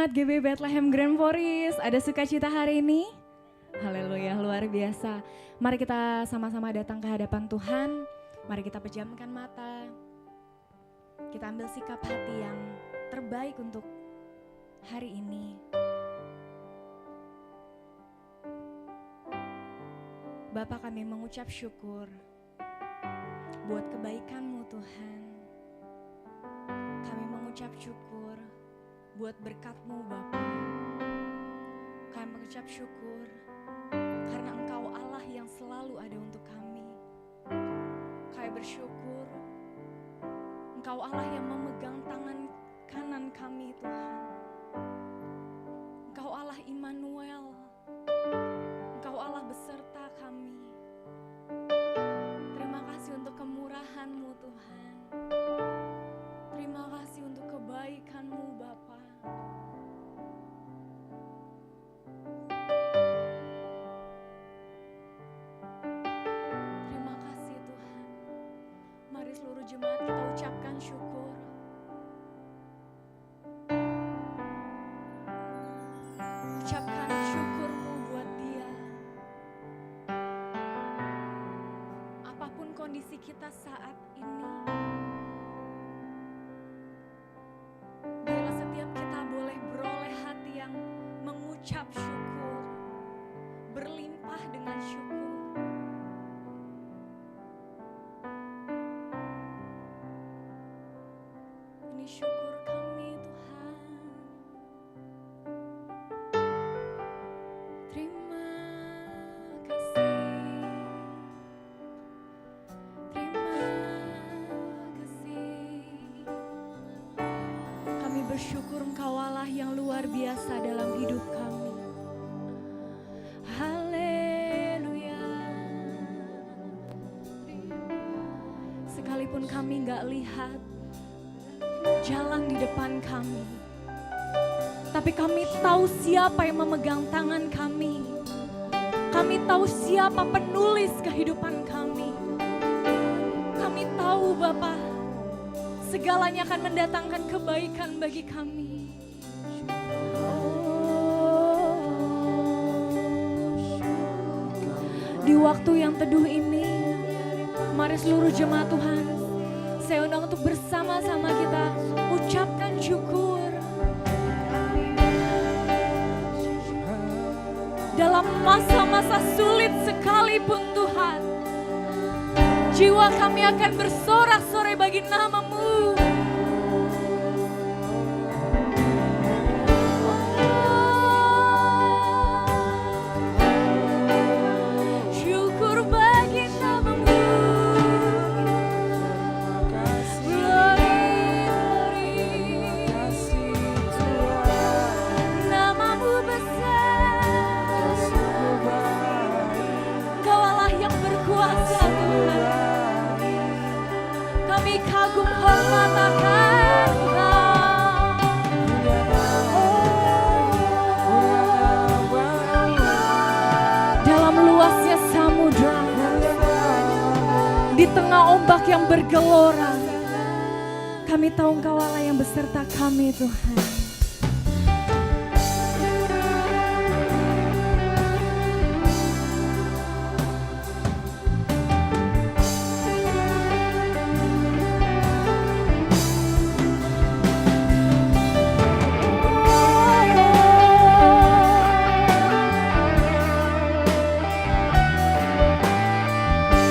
Jemaat GB Bethlehem Grand Forest, ada sukacita hari ini? Haleluya, luar biasa. Mari kita sama-sama datang ke hadapan Tuhan. Mari kita pejamkan mata. Kita ambil sikap hati yang terbaik untuk hari ini. Bapa, kami mengucap syukur buat kebaikan-Mu Tuhan. Kami mengucap syukur buat berkat-Mu Bapa. Kami mengucap syukur karena Engkau Allah yang selalu ada untuk kami. Kami bersyukur Engkau Allah yang memegang tangan kanan kami Tuhan. Engkau Allah Immanuel. Engkau Allah beserta kami. Terima kasih untuk kemurahan-Mu Tuhan. Terima kasih untuk kebaikan-Mu Bapa. Terima kasih Tuhan. Mari seluruh jemaat kita ucapkan syukur. Ucapkan syukur-Mu buat Dia. Apapun kondisi kita saat ini, biarlah setiap kita boleh beroleh hati yang mengucap syukur, berlimpah dengan syukur. Ini syukur kami Tuhan. Terima kasih. Terima kasih. Kami bersyukur Engkau Allah yang luar biasa dalam hidup kami. Haleluya. Sekalipun kami gak lihat jalan di depan kami, tapi kami tahu siapa yang memegang tangan kami. Kami tahu siapa penulis kehidupan kami. Kami tahu Bapa, segalanya akan mendatangkan kebaikan bagi kami. Di waktu yang teduh ini, mari seluruh jemaat Tuhan, saya undang untuk bersama-sama kita ucapkan syukur. Dalam masa-masa sulit sekalipun Tuhan, jiwa kami akan bersorak-sorai bagi nama-Mu. Syukur bagi nama-Mu. Nama-Mu besar. Engkau Allah yang berkuasa Tuhan. Kami kagum hormat akan dalam luasnya samudra, di tengah ombak yang bergelora, kami tahu Engkau Allah yang beserta kami Tuhan.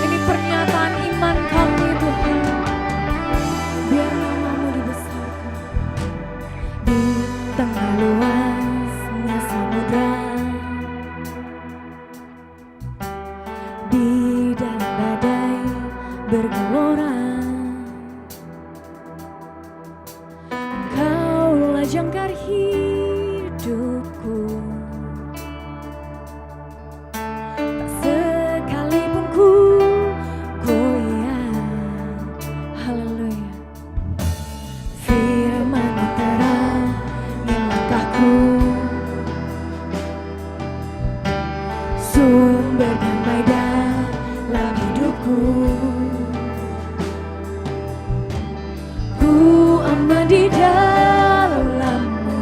Ini pernyataan iman kami Tuhan. Biar nama-Mu dibesarkan di tengah luasnya samudra, di dalam badai bergelora. Engkaulah jangkar hidupku. Tak sekalipun ku goyah. Haleluya. Firman-Mu terangi langkahku, sumber damai dalam hidupku. Ku aman di dalam-Mu.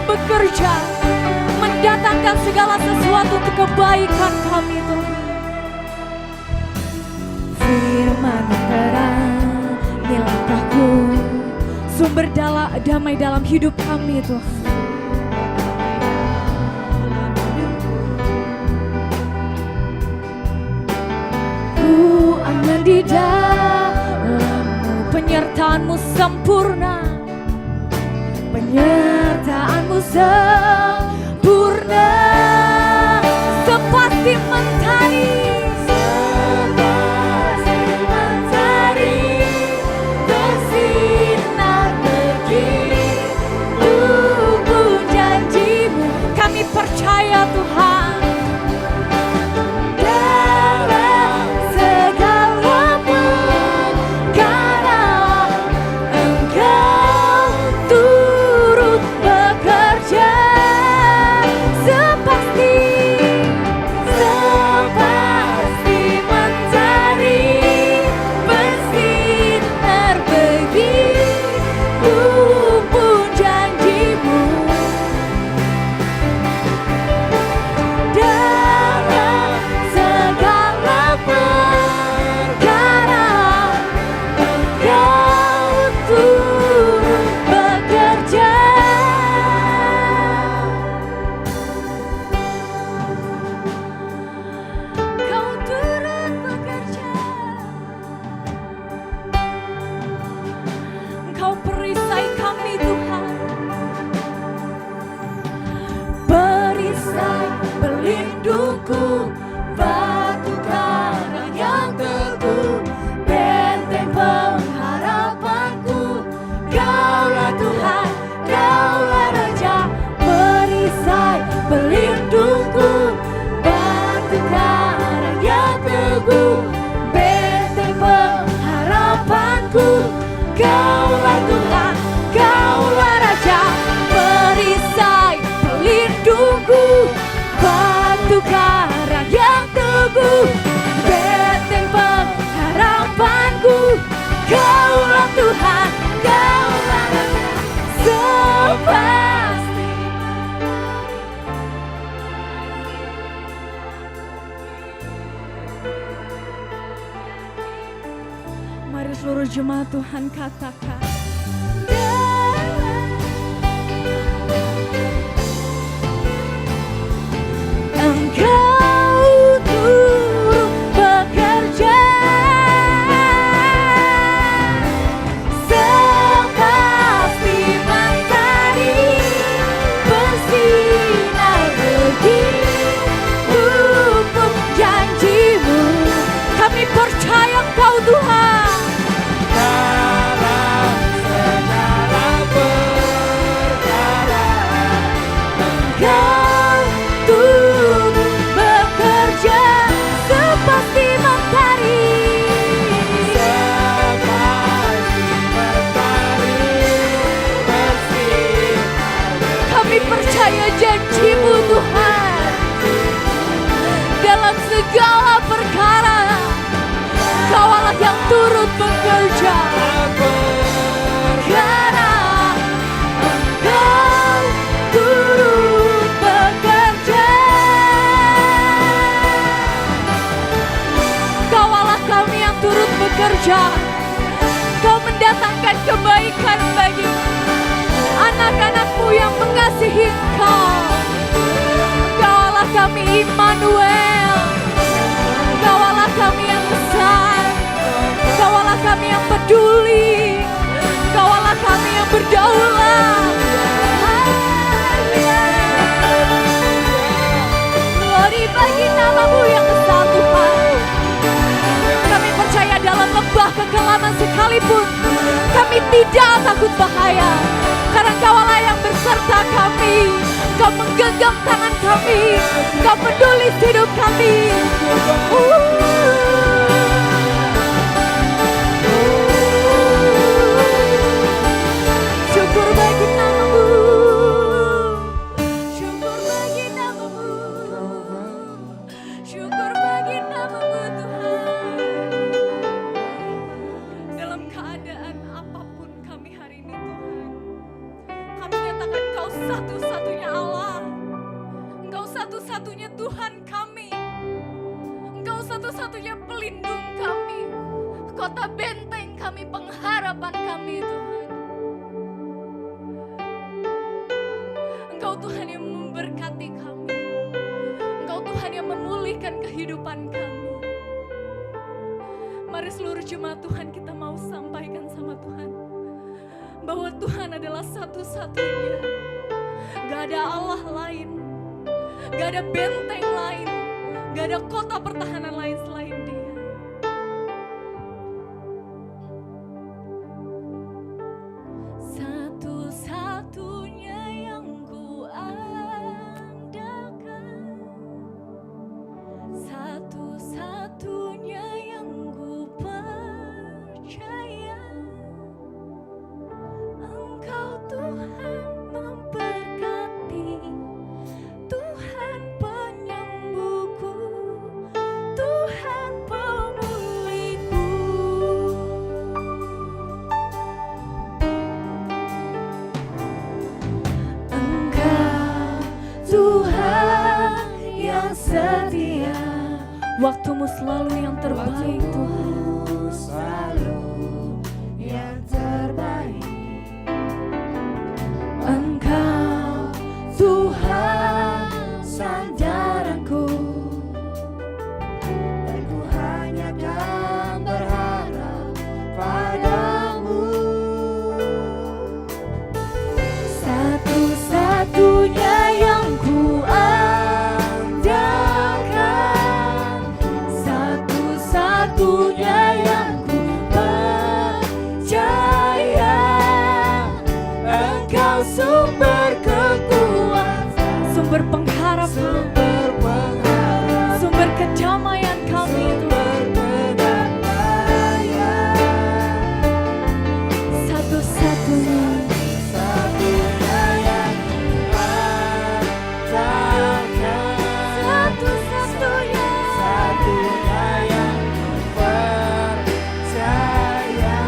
bekerja, mendatangkan segala sesuatu untuk kebaikan kami Tuhan. Firman terang, langkahku, sumber damai dalam hidup kami Tuhan. Ku aman di dalam-Mu, penyertaan-Mu sempurna, penyertaan-Mu sempurna, sepasti mentari. Percaya Tuhan dalam segala perkara, Engkau turut bekerja, sepasti mentari bersinar begitu pun janji-Mu. Pelindungku, batu karang yang teguh, benteng pengharapanku. Kaulah Tuhan, Kaulah Raja, perisai pelindungku, batu karang yang teguh, benteng pengharapanku. Kaulah Tuhan, Kaulah Raja, perisai pelindungku, batu karang yang teguh, benteng pengharapanku. Kaulah Tuhan, Kaulah Raja, sepasti. Mari seluruh jemaat Tuhan katakan, Engkau turut bekerja, sepasti mentari bersinar begitu pun janji-Mu. Kami percaya Engkau Tuhan dalam segala perkara, Engkau turut bekerja, sepasti mentari bersinar. Kami percaya janji-Mu Tuhan dalam segala perkara, Kaulah yang turut bekerja, karena Engkau turut bekerja. Kaulah kami yang turut bekerja, Kau mendatangkan kebaikan bagi anak-anak-Mu yang mengasihi Engkau. Kaulah kami Immanuel, Kaulah kami yang besar, Kaulah kami yang peduli, Kaulah kami yang berdaulat. Glory bagi nama-Mu yang besar Tuhan. Kami percaya dalam lembah kekelaman sekalipun kami tidak takut bahaya, karena Kaulah yang berserta kami. Kau menggenggam tangan kami, Kau peduli hidup kami. Syukur bagi nama-Mu, syukur bagi nama-Mu, syukur bagi nama-Mu Tuhan. Dalam keadaan apapun kami hari ini Tuhan, kami nyatakan Kau satu-satu satu-satunya pelindung kami, kota benteng kami, pengharapan kami Tuhan. Engkau Tuhan yang memberkati kami, Engkau Tuhan yang memulihkan kehidupan kami. Mari seluruh jemaat Tuhan kita mau sampaikan sama Tuhan bahwa Tuhan adalah satu-satunya. Gak ada Allah lain, gak ada benteng lain, gak ada kota pertahanan lain selain Dia. Satu-satunya yang ku andalkan, satu-satunya yang ku percaya, Engkau Tuhan memberkati, Tuhan penyembuhku, Tuhan pemulihku. Engkau Tuhan yang setia, waktumu selalu yang terbaik Tuhan. Selalu yang terbaik. Engkau Tuhan sandaranku, Dan ku hanya kan berharap padamu. satu-satunya yang ku andalkan, satu-satunya yang ku percaya, Engkau sumber kekuatan, sumber pengharapan, Sumber pengharapan, sumber kedamaian kami Tuhan. Satu-satunya, satunya yang ku satu-satunya. satunya yang ku percaya.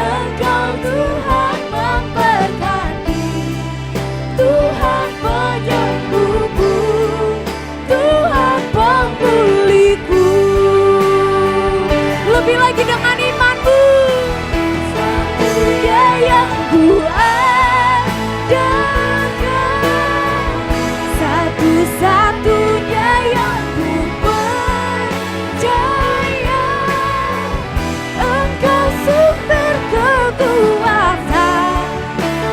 Engkau Tuhan memberkati, Tuhan penyembuhku, Tuhan pemulihku. Lebih lagi dengan imanmu, satunya yang ku andalkan, satu-satunya yang ku percaya, Engkau sumber kekuatan.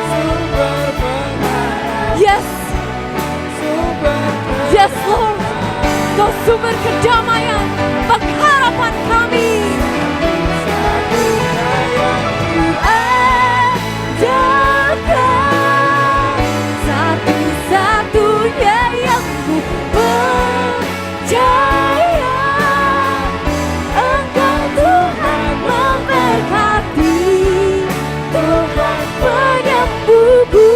Sumber pengharapan, Yes, sumber yes Lord, Kau sumber kedamaian, pengharapan kami. satunya yang Ku andalkan, satu-satunya yang ku percaya, Engkau Tuhan memberkati, Tuhan penyembuhku,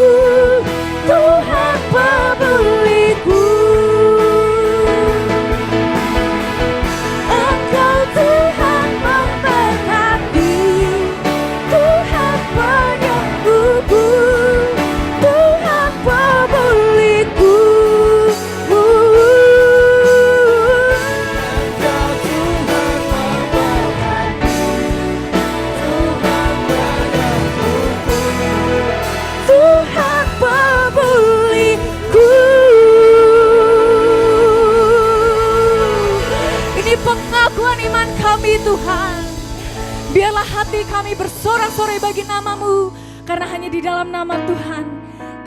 Tuhan pemulihku. Engkau Tuhan memberkati, Tuhan penyembuhku, Tuhan pemulihku. Engkau Tuhan memberkati, Tuhan penyembuhku, Tuhan pemulihku. Ini pengakuan iman kami Tuhan. Biarlah hati kami bersorak-sorai bagi nama-Mu, karena hanya di dalam nama Tuhan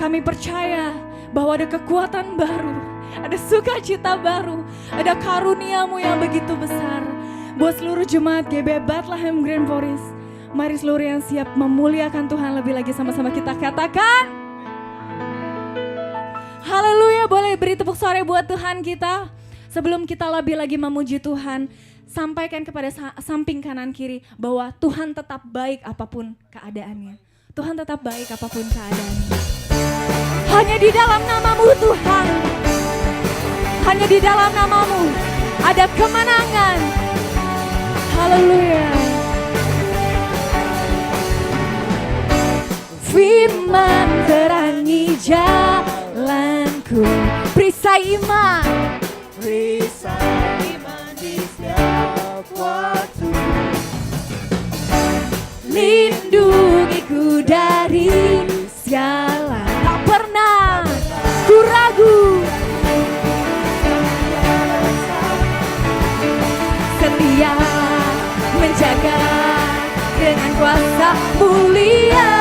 kami percaya bahwa ada kekuatan baru, ada sukacita baru, ada karunia-Mu yang begitu besar. Buat seluruh jemaat GB Bethlehem Grand Forest, mari seluruh yang siap memuliakan Tuhan lebih lagi, sama-sama kita katakan haleluya. Boleh beri tepuk suara buat Tuhan kita. Sebelum kita lebih lagi memuji Tuhan, sampaikan kepada samping kanan kiri bahwa Tuhan tetap baik apapun keadaannya. Tuhan tetap baik apapun keadaannya. Hanya di dalam nama-Mu Tuhan, hanya di dalam nama-Mu ada kemenangan. Haleluya. Firman terangi jalanku, perisai iman, perisai iman. kuasa mulia.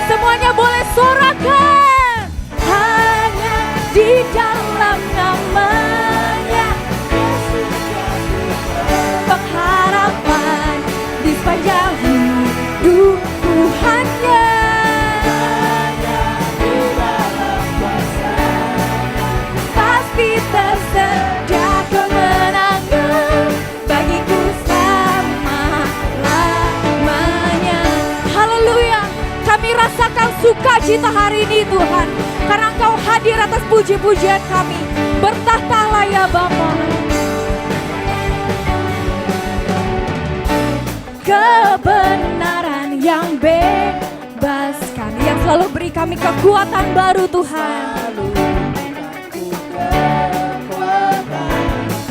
Semuanya boleh sorakan. Hanya di dalam namanya pengharapan di sepanjang hidupku. Hanya pasti tersedia kemenangan bagiku selama-lamanya. Haleluya. Kami rasakan sukacita hari ini Tuhan, karena Engkau hadir atas puji-pujian kami. Bertahtalah ya Bapa. Kebenaran yang bebaskan, yang selalu beri kami kekuatan baru Tuhan.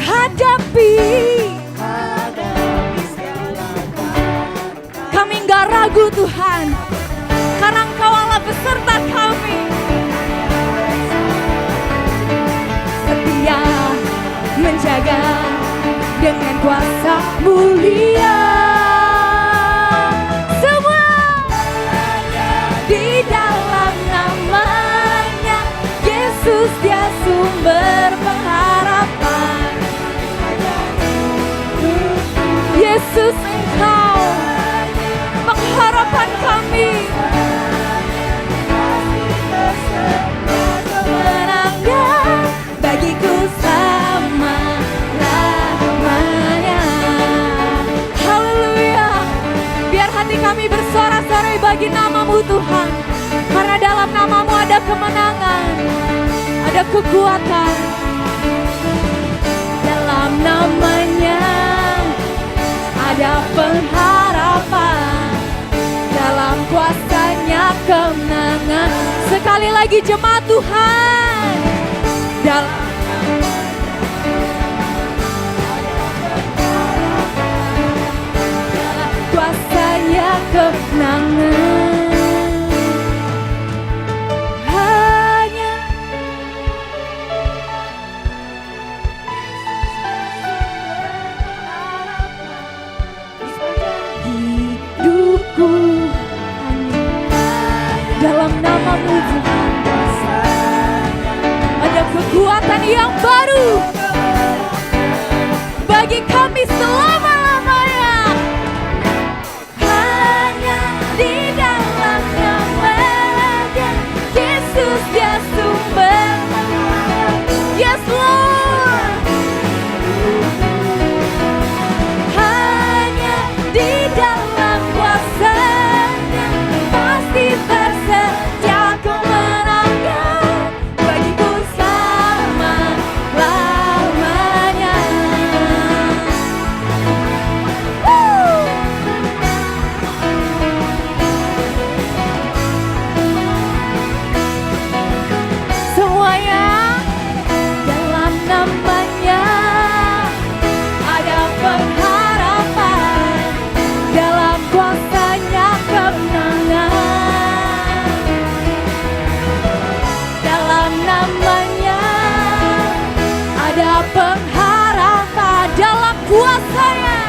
Hadapi kami gak ragu Tuhan, karena Engkau Allah beserta kami. Setia menjaga dengan kuasa mulia. Semua di dalam namanya Yesus, dia sumber pengharapan. Yesus, Engkau pengharapan kami. Kemenangan bagiku selama-lamanya. Haleluya. Biar hati kami bersorak-sorai bagi nama-Mu Tuhan, karena dalam nama-Mu ada kemenangan, ada kekuatan. Dalam namanya ada pengharapan, dalam kuasanya kemenangan. Sekali lagi jemaat Tuhan, dalam kuasanya kemenangan. Hanya hidupku hanya dalam nama-Mu Tuhan. Ada kekuatan yang baru bagi kami selama-lamanya. Hanya di dalam namanya Yesus, dia sumber. Yes Lord. Hanya di dalam kuasanya pasti tersedia kemenangan bagiku selama-lamanya. Semuanya dalam namanya ada pengharapan, dalam kuasanya kemenangan. Dalam namanya ada pengharapan, dalam kuasanya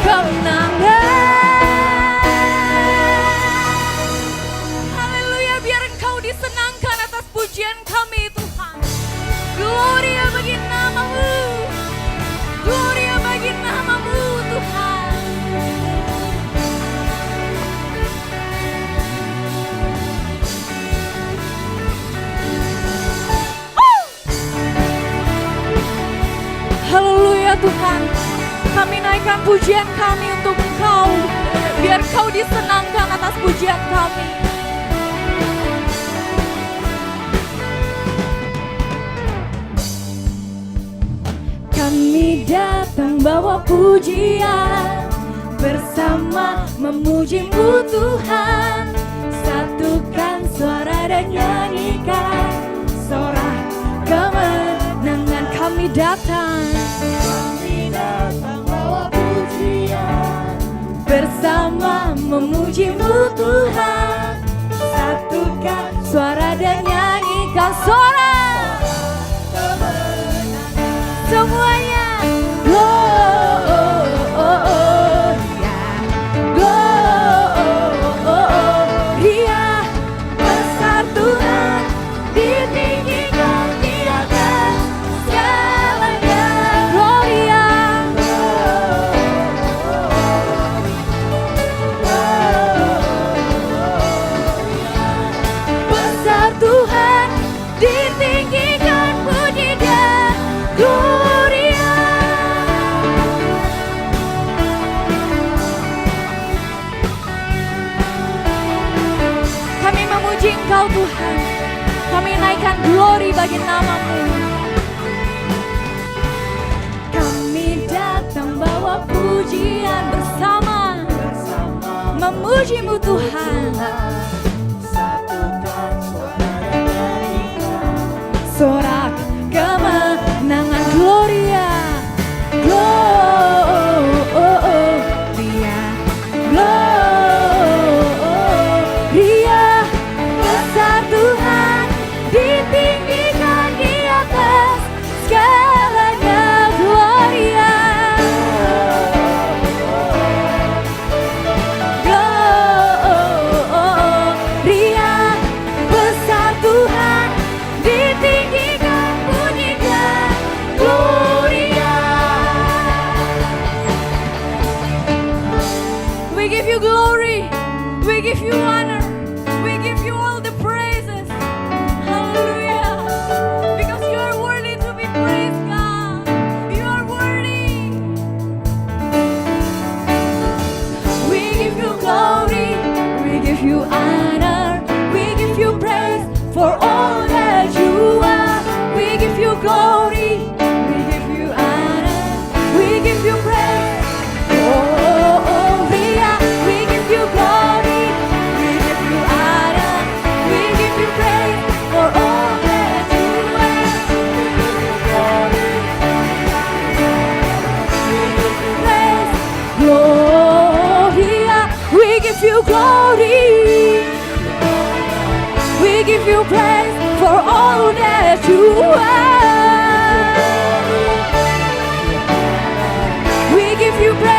kemenangan. Haleluya, biar Engkau disenangkan atas pujian kami Tuhan. Gloria bagi nama-Mu, gloria bagi nama-Mu Tuhan. Haleluya Tuhan, kami naikkan pujian kami untuk Engkau, biar Engkau disenangkan atas pujian kami. Kami datang bawa pujian, bersama memuji-Mu Tuhan. Satukan suara dan nyanyikan sorak kemenangan. Kami datang bawa pujian, bersama memuji-Mu Tuhan. Satukan suara dan nyanyikan sorak semuanya. Gloria, gloria. Glory bagi namamu. Kami datang bawa pujian bersama, memujimu Tuhan. Satukan suara dan nyanyikan. Sorak kemenangan Gloria, Gloria, Gloria. Besar Tuhan, ditinggikan di atas segalanya. Gloria, Gloria. Besar Tuhan, ditinggikan, pujikan Gloria. We give you glory, we give you honor, we give you all the praises. Hallelujah. Because you are worthy to be praised, God. You are worthy. We give you glory, we give you honor, we give you praise for all that you are. We give you glory, we give you honor, we give you praise. Oh, we give you glory, we give you honor, we give you praise for all that you are. Praise, Gloria, we give you glory, we give you praise for all that you are. We give you praise,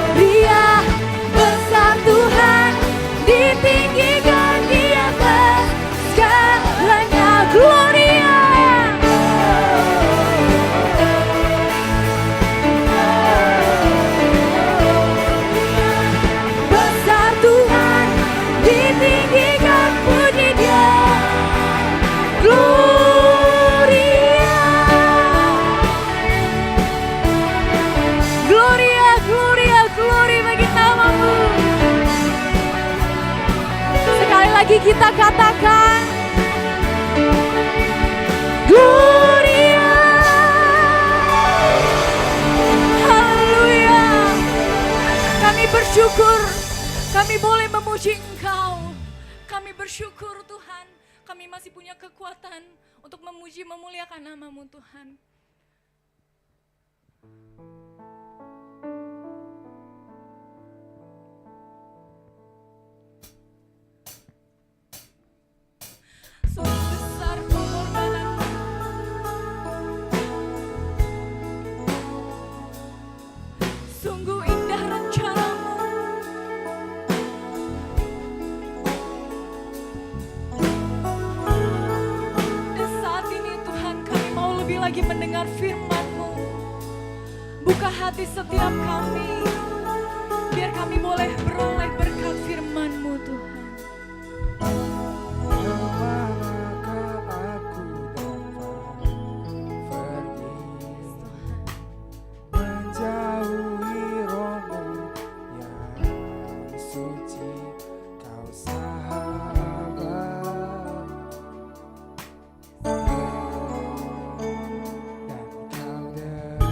Gloria. Besar Tuhan, ditinggikan di atas segalanya. Gloria. Besar Tuhan, ditinggikan, puji Dia. Gloria. Gloria, Gloria, Glory bagi namamu. Sekali lagi kita katakan Gloria. Haleluya. Kami bersyukur, kami boleh memuji Engkau. Kami bersyukur Tuhan, kami masih punya kekuatan untuk memuji, memuliakan namamu Tuhan. Sungguh besar pengorbananmu, sungguh indah rencanamu. Dan saat ini Tuhan, kami mau lebih lagi mendengar firman-Mu. Buka hati setiap kami, biar kami boleh beroleh berkat firman-Mu Tuhan. Kemanakah aku dapat pergi, menjauhi rohmu yang suci, kau sahabat, dan kau dekat.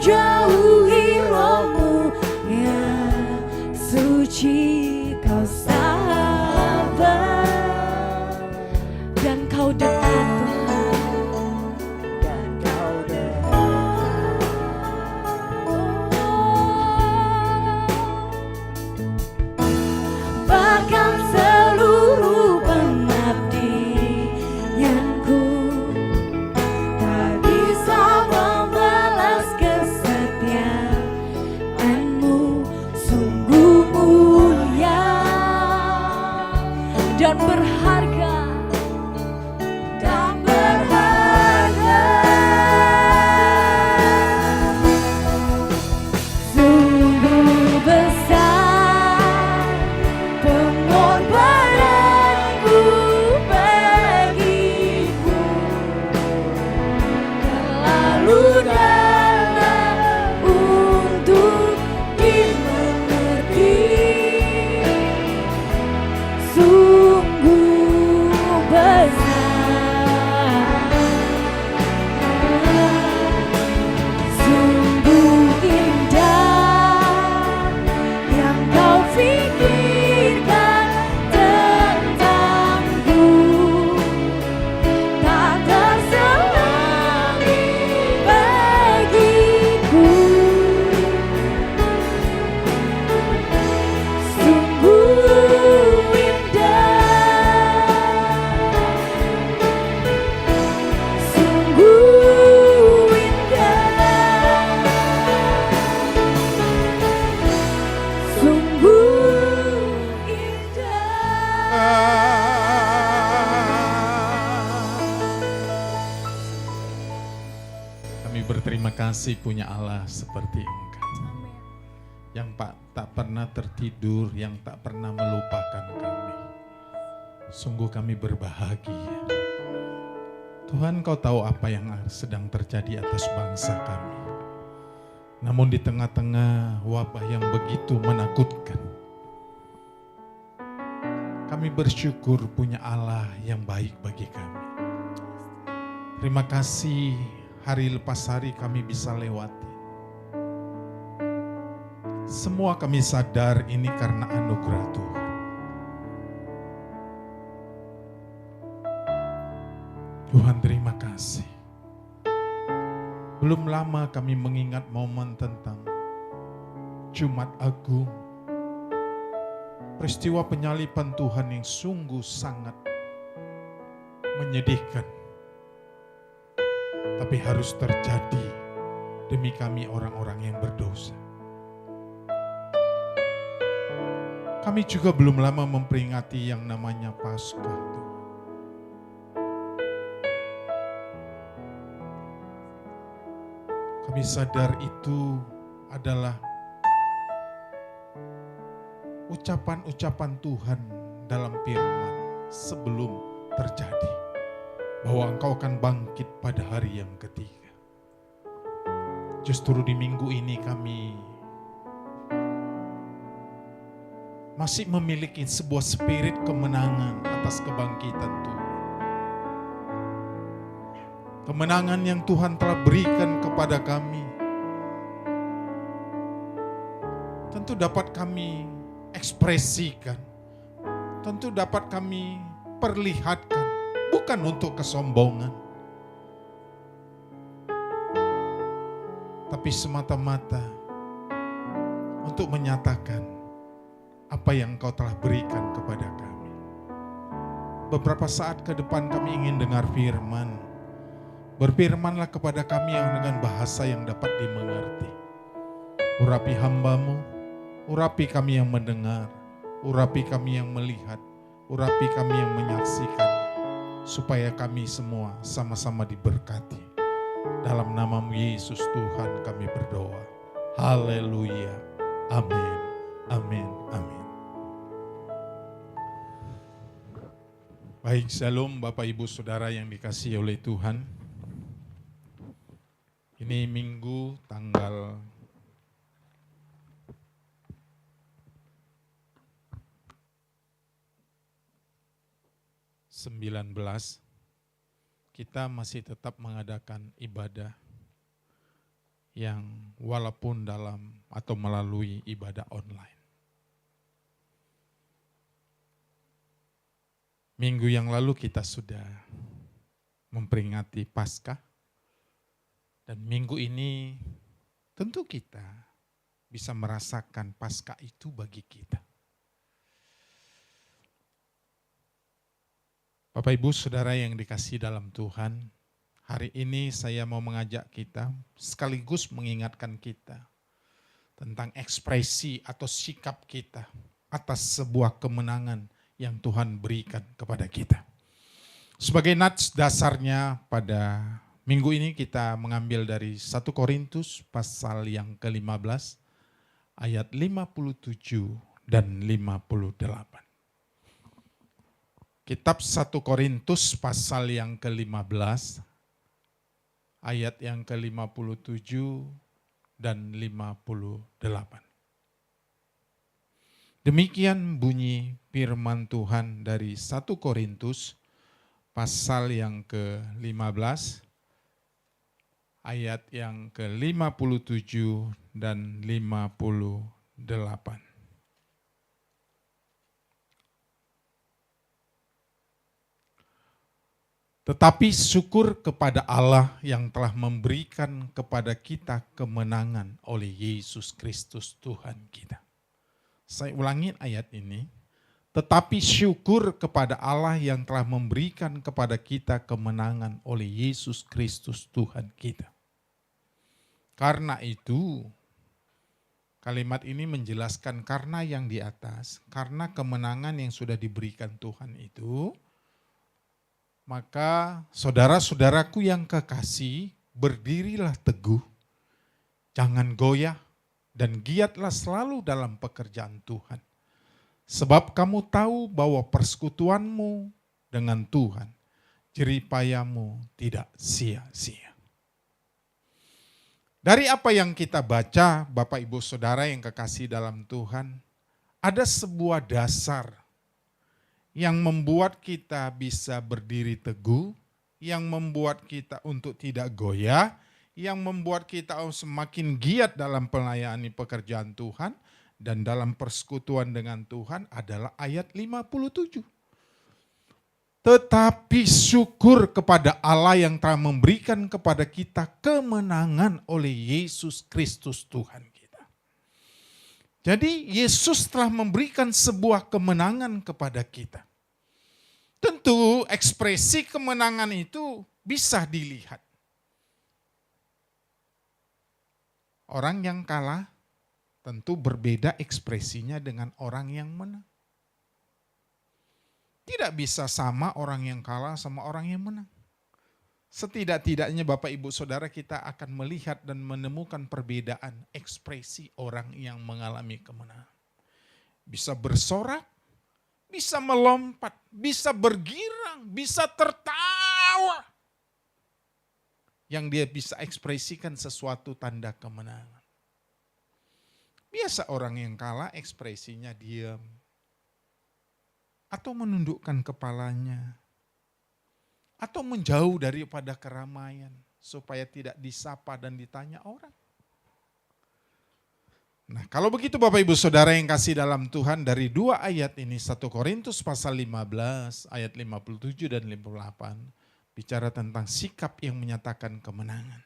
jauhi rohmu yang suci, kau sabar dan kau dekat Tuhan. Dan kau dekat. Bahkan seluruh pengabdianku tak bisa membalas kesetiaanmu. Sungguh mulia dan berharga, dan berharga. Sungguh besar pengorbananmu bagiku, terlalu dalam untuk dimengerti. Sungguh besar, sungguh indah yang kau pikirkan tentangku, tak terselangi bagiku. Sungguh indah, sungguh indah, sungguh indah. Kami berterima kasih punya Allah seperti Engkau, yang tak pernah tertidur, yang tak pernah melupakan kami. Sungguh kami berbahagia. Tuhan, Kau tahu apa yang sedang terjadi atas bangsa kami. Namun di tengah-tengah wabah yang begitu menakutkan, kami bersyukur punya Allah yang baik bagi kami. Terima kasih hari lepas hari kami bisa lewati. Semua kami sadar ini karena anugerah Tuhan. Tuhan, terima kasih. Belum lama kami mengingat momen tentang Jumat Agung. Peristiwa penyaliban Tuhan yang sungguh sangat menyedihkan. Tapi harus terjadi demi kami orang-orang yang berdosa. Kami juga belum lama memperingati yang namanya Paskah, Tuhan. Kami sadar itu adalah ucapan-ucapan Tuhan dalam firman sebelum terjadi, bahwa Engkau akan bangkit pada hari yang ketiga. Justru di minggu ini kami masih memiliki sebuah spirit kemenangan atas kebangkitan Tuhan. Kemenangan yang Tuhan telah berikan kepada kami tentu dapat kami ekspresikan, tentu dapat kami perlihatkan, bukan untuk kesombongan, tapi semata-mata untuk menyatakan apa yang Engkau telah berikan kepada kami. Beberapa saat ke depan kami ingin dengar firman. Berfirmanlah kepada kami yang dengan bahasa yang dapat dimengerti. Urapi hamba-Mu, urapi kami yang mendengar, urapi kami yang melihat, urapi kami yang menyaksikan, supaya kami semua sama-sama diberkati. Dalam nama-Mu Yesus Tuhan kami berdoa. Haleluya. Amin. Amin. Amin. Baik, shalom Bapak Ibu Saudara yang dikasihi oleh Tuhan. Ini Minggu tanggal 19, kita masih tetap mengadakan ibadah yang walaupun dalam atau melalui ibadah online. Minggu yang lalu kita sudah memperingati Paskah, dan minggu ini tentu kita bisa merasakan Paskah itu bagi kita. Bapak Ibu Saudara yang dikasihi dalam Tuhan, hari ini saya mau mengajak kita sekaligus mengingatkan kita tentang ekspresi atau sikap kita atas sebuah kemenangan yang Tuhan berikan kepada kita. Sebagai nats dasarnya pada minggu ini kita mengambil dari 1 Korintus pasal yang ke-15 ayat 57 dan 58. Kitab 1 Korintus pasal yang ke-15 ayat yang ke-57 dan 58. Demikian bunyi firman Tuhan dari 1 Korintus pasal yang ke-15 ayat yang ke-57 dan 58. Tetapi syukur kepada Allah yang telah memberikan kepada kita kemenangan oleh Yesus Kristus Tuhan kita. Saya ulangi ayat ini. Tetapi syukur kepada Allah yang telah memberikan kepada kita kemenangan oleh Yesus Kristus Tuhan kita. Karena itu, kalimat ini menjelaskan karena yang di atas, karena kemenangan yang sudah diberikan Tuhan itu, maka saudara-saudaraku yang kekasih, berdirilah teguh, jangan goyah, dan giatlah selalu dalam pekerjaan Tuhan. Sebab kamu tahu bahwa persekutuanmu dengan Tuhan, jeripayamu tidak sia-sia. Dari apa yang kita baca, Bapak Ibu Saudara yang kekasih dalam Tuhan, ada sebuah dasar yang membuat kita bisa berdiri teguh, yang membuat kita untuk tidak goyah, yang membuat kita semakin giat dalam melayani pekerjaan Tuhan dan dalam persekutuan dengan Tuhan adalah ayat 57. Tetapi syukur kepada Allah yang telah memberikan kepada kita kemenangan oleh Yesus Kristus Tuhan kita. Jadi Yesus telah memberikan sebuah kemenangan kepada kita. Tentu ekspresi kemenangan itu bisa dilihat. Orang yang kalah tentu berbeda ekspresinya dengan orang yang menang. Tidak bisa sama orang yang kalah sama orang yang menang. Setidak-tidaknya Bapak Ibu Saudara kita akan melihat dan menemukan perbedaan ekspresi orang yang mengalami kemenangan. Bisa bersorak, bisa melompat, bisa bergirang, bisa tertawa. Yang dia bisa ekspresikan sesuatu tanda kemenangan. Biasa orang yang kalah ekspresinya diam. Atau menundukkan kepalanya. Atau menjauh daripada keramaian. Supaya tidak disapa dan ditanya orang. Nah kalau begitu Bapak Ibu Saudara yang kasih dalam Tuhan, dari dua ayat ini 1 Korintus pasal 15 ayat 57 dan 58. Bicara tentang sikap yang menyatakan kemenangan.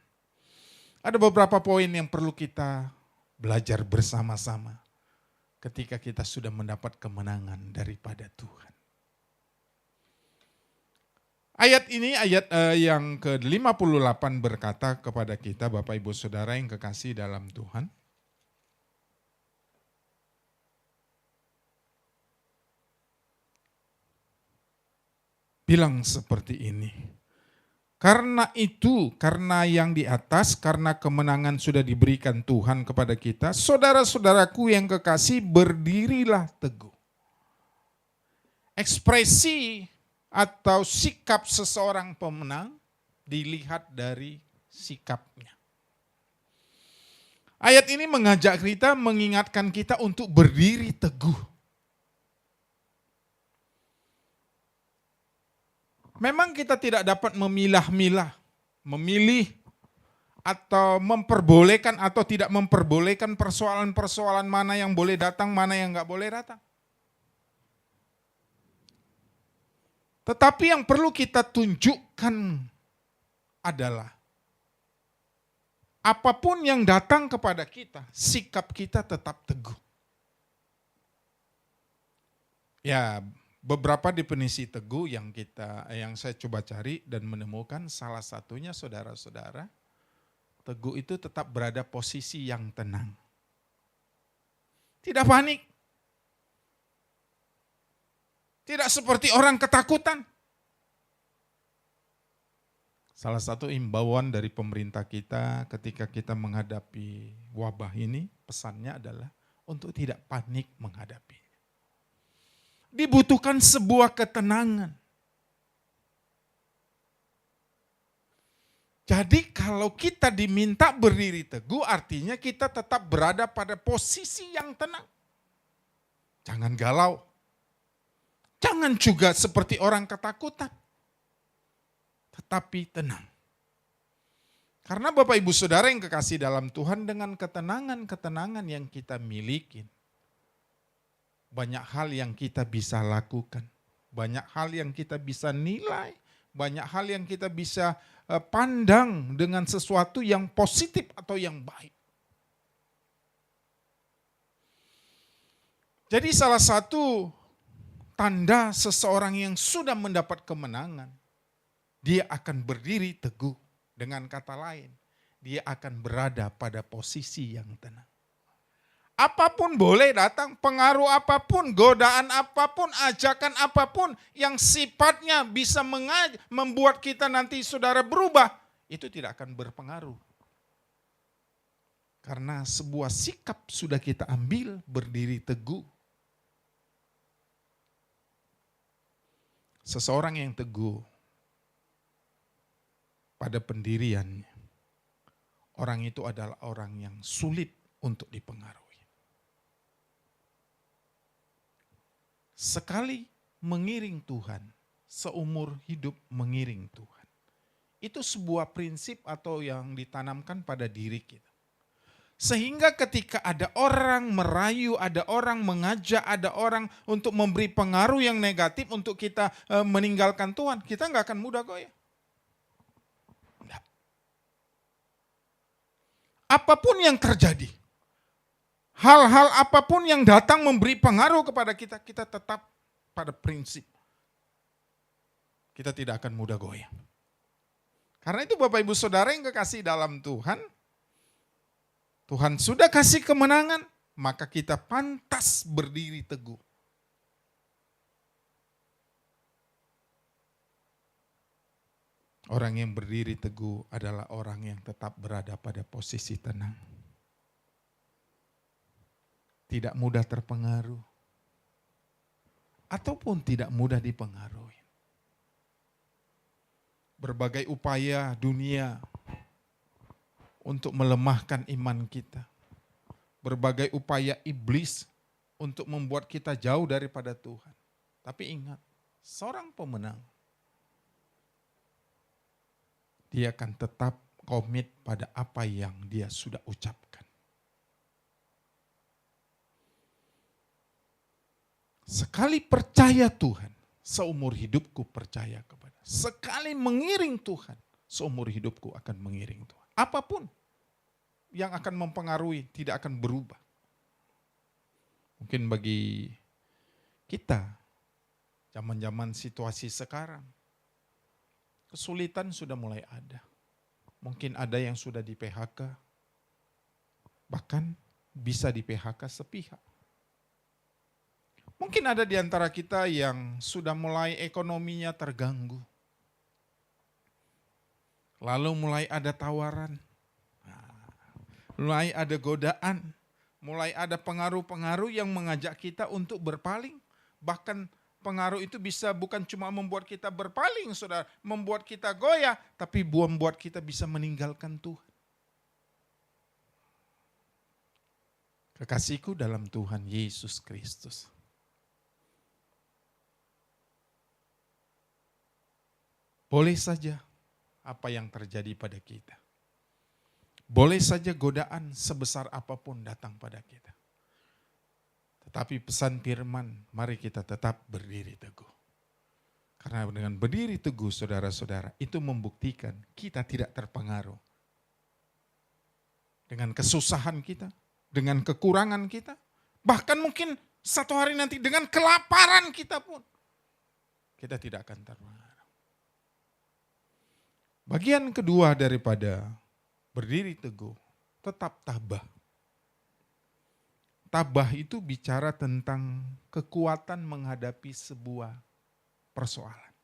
Ada beberapa poin yang perlu kita belajar bersama-sama ketika kita sudah mendapat kemenangan daripada Tuhan. Ayat ini ayat yang ke-58 berkata kepada kita Bapak Ibu Saudara yang kekasih dalam Tuhan. Bilang seperti ini. Karena itu, karena yang di atas, karena kemenangan sudah diberikan Tuhan kepada kita, saudara-saudaraku yang kekasih, berdirilah teguh. Ekspresi atau sikap seseorang pemenang dilihat dari sikapnya. Ayat ini mengajak kita, mengingatkan kita untuk berdiri teguh. Memang kita tidak dapat memilah-milah, memilih atau memperbolehkan atau tidak memperbolehkan persoalan-persoalan mana yang boleh datang, mana yang nggak boleh datang. Tetapi yang perlu kita tunjukkan adalah apapun yang datang kepada kita, sikap kita tetap teguh. Ya, beberapa definisi teguh yang saya coba cari dan menemukan, salah satunya saudara-saudara, teguh itu tetap berada posisi yang tenang. Tidak panik. Tidak seperti orang ketakutan. Salah satu imbauan dari pemerintah kita ketika kita menghadapi wabah ini, pesannya adalah untuk tidak panik menghadapi. Dibutuhkan sebuah ketenangan. Jadi kalau kita diminta berdiri teguh, artinya kita tetap berada pada posisi yang tenang. Jangan galau. Jangan juga seperti orang ketakutan. Tetapi tenang. Karena Bapak Ibu Saudara yang kekasih dalam Tuhan, dengan ketenangan-ketenangan yang kita miliki, banyak hal yang kita bisa lakukan, banyak hal yang kita bisa nilai, banyak hal yang kita bisa pandang dengan sesuatu yang positif atau yang baik. Jadi salah satu tanda seseorang yang sudah mendapat kemenangan, dia akan berdiri teguh. Dengan kata lain, dia akan berada pada posisi yang tenang. Apapun boleh datang, pengaruh apapun, godaan apapun, ajakan apapun yang sifatnya bisa membuat kita nanti saudara berubah, itu tidak akan berpengaruh. Karena sebuah sikap sudah kita ambil, berdiri teguh. Seseorang yang teguh pada pendiriannya, orang itu adalah orang yang sulit untuk dipengaruhi. Sekali mengiring Tuhan, seumur hidup mengiring Tuhan. Itu sebuah prinsip atau yang ditanamkan pada diri kita. Sehingga ketika ada orang merayu, ada orang mengajak, ada orang untuk memberi pengaruh yang negatif untuk kita meninggalkan Tuhan, kita nggak akan mudah goyah. Enggak. Apapun yang terjadi, hal-hal apapun yang datang memberi pengaruh kepada kita, kita tetap pada prinsip. Kita tidak akan mudah goyah. Karena itu Bapak Ibu Saudara yang kekasih dalam Tuhan, Tuhan sudah kasih kemenangan, maka kita pantas berdiri teguh. Orang yang berdiri teguh adalah orang yang tetap berada pada posisi tenang. Tidak mudah terpengaruh, ataupun tidak mudah dipengaruhi. Berbagai upaya dunia untuk melemahkan iman kita. Berbagai upaya iblis untuk membuat kita jauh daripada Tuhan. Tapi ingat, seorang pemenang, dia akan tetap komit pada apa yang dia sudah ucapkan. Sekali percaya Tuhan, seumur hidupku percaya kepada. Sekali mengiring Tuhan, seumur hidupku akan mengiring Tuhan. Apapun yang akan mempengaruhi tidak akan berubah. Mungkin bagi kita, zaman-zaman situasi sekarang, kesulitan sudah mulai ada. Mungkin ada yang sudah di PHK, bahkan bisa di PHK sepihak. Mungkin ada di antara kita yang sudah mulai ekonominya terganggu. Lalu mulai ada tawaran, mulai ada godaan, mulai ada pengaruh-pengaruh yang mengajak kita untuk berpaling. Bahkan pengaruh itu bisa bukan cuma membuat kita berpaling, saudara, membuat kita goyah, tapi membuat kita bisa meninggalkan Tuhan. Kekasihku dalam Tuhan Yesus Kristus, boleh saja apa yang terjadi pada kita. Boleh saja godaan sebesar apapun datang pada kita. Tetapi pesan firman, mari kita tetap berdiri teguh. Karena dengan berdiri teguh saudara-saudara, itu membuktikan kita tidak terpengaruh. Dengan kesusahan kita, dengan kekurangan kita, bahkan mungkin satu hari nanti dengan kelaparan kita pun, kita tidak akan terpengaruh. Bagian kedua daripada berdiri teguh, tetap tabah. Tabah itu bicara tentang kekuatan menghadapi sebuah persoalan.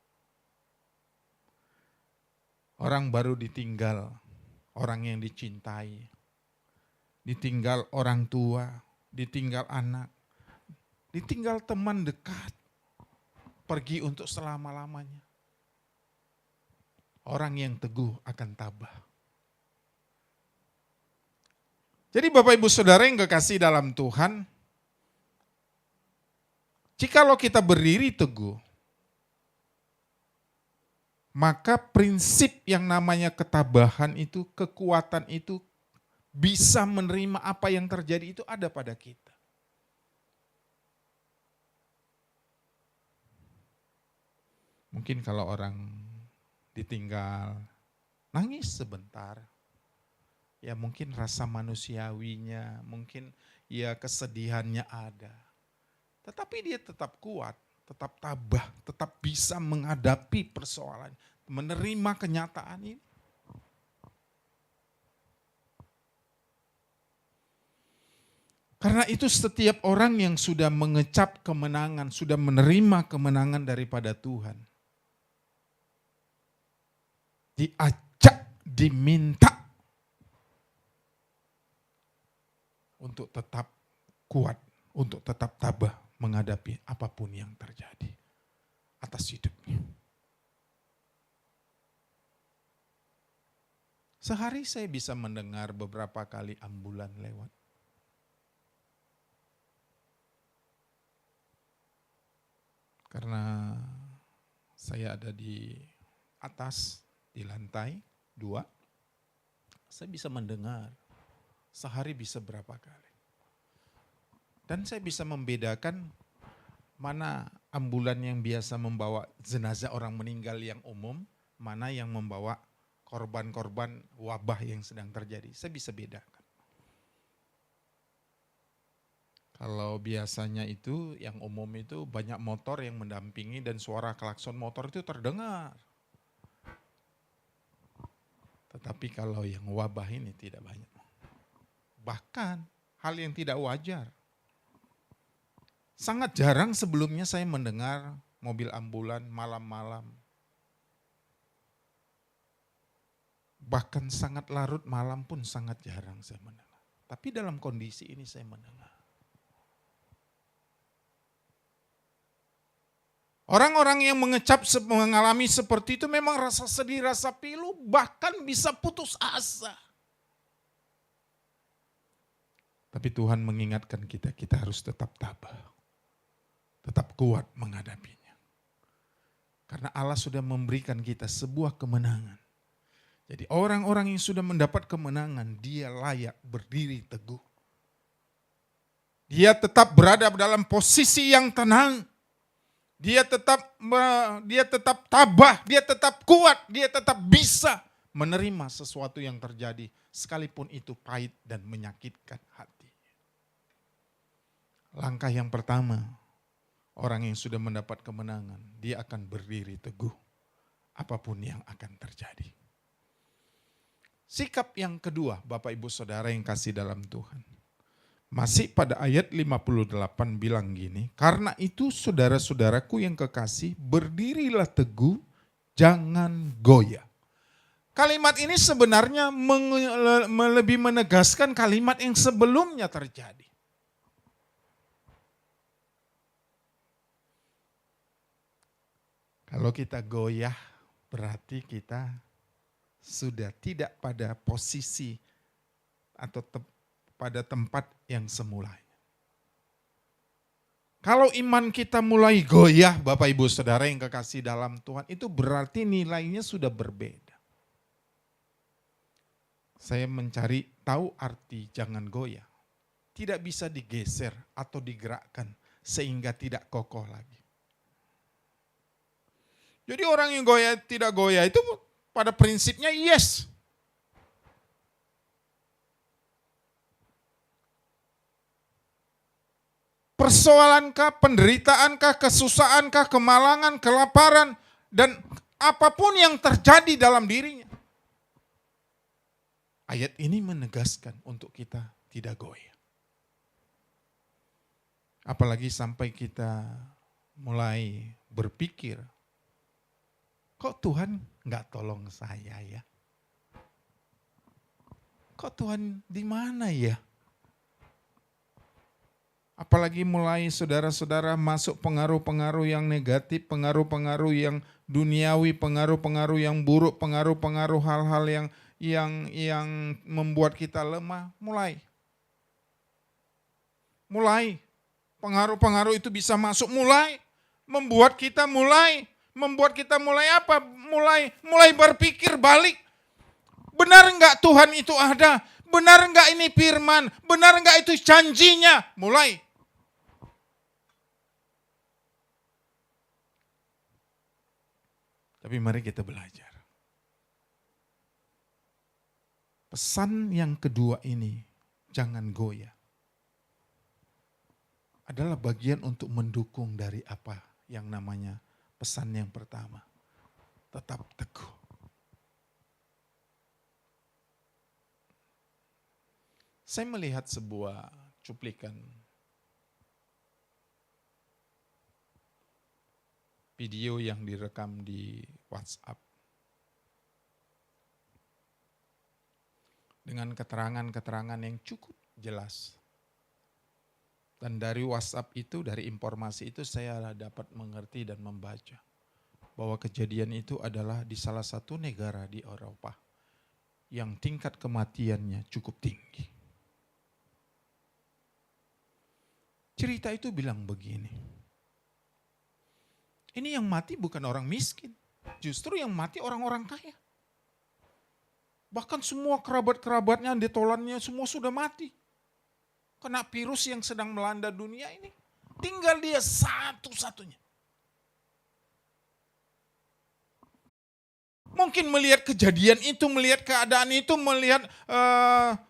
Orang baru ditinggal, orang yang dicintai, ditinggal orang tua, ditinggal anak, ditinggal teman dekat, pergi untuk selama-lamanya. Orang yang teguh akan tabah. Jadi Bapak Ibu Saudara yang kekasih dalam Tuhan, jikalau kita berdiri teguh, maka prinsip yang namanya ketabahan itu, kekuatan itu, bisa menerima apa yang terjadi itu ada pada kita. Mungkin kalau orang ditinggal, nangis sebentar. Ya mungkin rasa manusiawinya, mungkin ya kesedihannya ada. Tetapi dia tetap kuat, tetap tabah, tetap bisa menghadapi persoalan, menerima kenyataan ini. Karena itu setiap orang yang sudah mengecap kemenangan, sudah menerima kemenangan daripada Tuhan, diajak, diminta untuk tetap kuat, untuk tetap tabah menghadapi apapun yang terjadi atas hidupnya. Sehari saya bisa mendengar beberapa kali ambulan lewat. Karena saya ada di atas, di lantai 2, saya bisa mendengar sehari bisa berapa kali. Dan saya bisa membedakan mana ambulan yang biasa membawa jenazah orang meninggal yang umum, mana yang membawa korban-korban wabah yang sedang terjadi. Saya bisa bedakan. Kalau biasanya itu yang umum itu banyak motor yang mendampingi dan suara klakson motor itu terdengar. Tetapi kalau yang wabah ini tidak banyak. Bahkan hal yang tidak wajar. Sangat jarang sebelumnya saya mendengar mobil ambulan malam-malam. Bahkan sangat larut malam pun sangat jarang saya mendengar. Tapi dalam kondisi ini saya mendengar. Orang-orang yang mengecap mengalami seperti itu memang rasa sedih, rasa pilu, bahkan bisa putus asa. Tapi Tuhan mengingatkan kita, kita harus tetap tabah. Tetap kuat menghadapinya. Karena Allah sudah memberikan kita sebuah kemenangan. Jadi orang-orang yang sudah mendapat kemenangan, dia layak berdiri teguh. Dia tetap berada dalam posisi yang tenang. Dia tetap tabah, dia tetap kuat, dia tetap bisa menerima sesuatu yang terjadi. Sekalipun itu pahit dan menyakitkan hati. Langkah yang pertama, orang yang sudah mendapat kemenangan, dia akan berdiri teguh apapun yang akan terjadi. Sikap yang kedua, Bapak Ibu Saudara yang kasih dalam Tuhan. Masih pada ayat 58 bilang gini, karena itu saudara-saudaraku yang kekasih, berdirilah teguh, jangan goyah. Kalimat ini sebenarnya lebih menegaskan kalimat yang sebelumnya terjadi. Kalau kita goyah, berarti kita sudah tidak pada posisi atau pada tempat yang semulanya. Kalau iman kita mulai goyah, Bapak Ibu Saudara yang kekasih dalam Tuhan, itu berarti nilainya sudah berbeda. Saya mencari tahu arti jangan goyah. Tidak bisa digeser atau digerakkan sehingga tidak kokoh lagi. Jadi orang yang goyah tidak goyah itu pada prinsipnya yes. Persoalankah, penderitaankah, kesusahaankah, kemalangan, kelaparan, dan apapun yang terjadi dalam dirinya. Ayat ini menegaskan untuk kita tidak goyah. Apalagi sampai kita mulai berpikir, kok Tuhan nggak tolong saya ya? Kok Tuhan di mana ya? Apalagi mulai saudara-saudara masuk pengaruh-pengaruh yang negatif, pengaruh-pengaruh yang duniawi, pengaruh-pengaruh yang buruk, pengaruh-pengaruh hal-hal yang membuat kita lemah, mulai pengaruh-pengaruh itu bisa masuk, membuat kita mulai apa? Mulai berpikir balik. Benar enggak Tuhan itu ada? Benar enggak ini firman? Benar enggak itu janjinya? Mulai. Tapi mari kita belajar. Pesan yang kedua ini, jangan goyah, adalah bagian untuk mendukung dari apa yang namanya pesan yang pertama. Tetap teguh. Saya melihat sebuah cuplikan video yang direkam di WhatsApp dengan keterangan-keterangan yang cukup jelas. Dan dari WhatsApp itu, dari informasi itu saya dapat mengerti dan membaca bahwa kejadian itu adalah di salah satu negara di Eropa yang tingkat kematiannya cukup tinggi. Cerita itu bilang begini, ini yang mati bukan orang miskin, justru yang mati orang-orang kaya. Bahkan semua kerabat-kerabatnya, detolannya semua sudah mati. Kena virus yang sedang melanda dunia ini. Tinggal dia satu-satunya. Mungkin melihat kejadian itu, melihat keadaan itu, melihat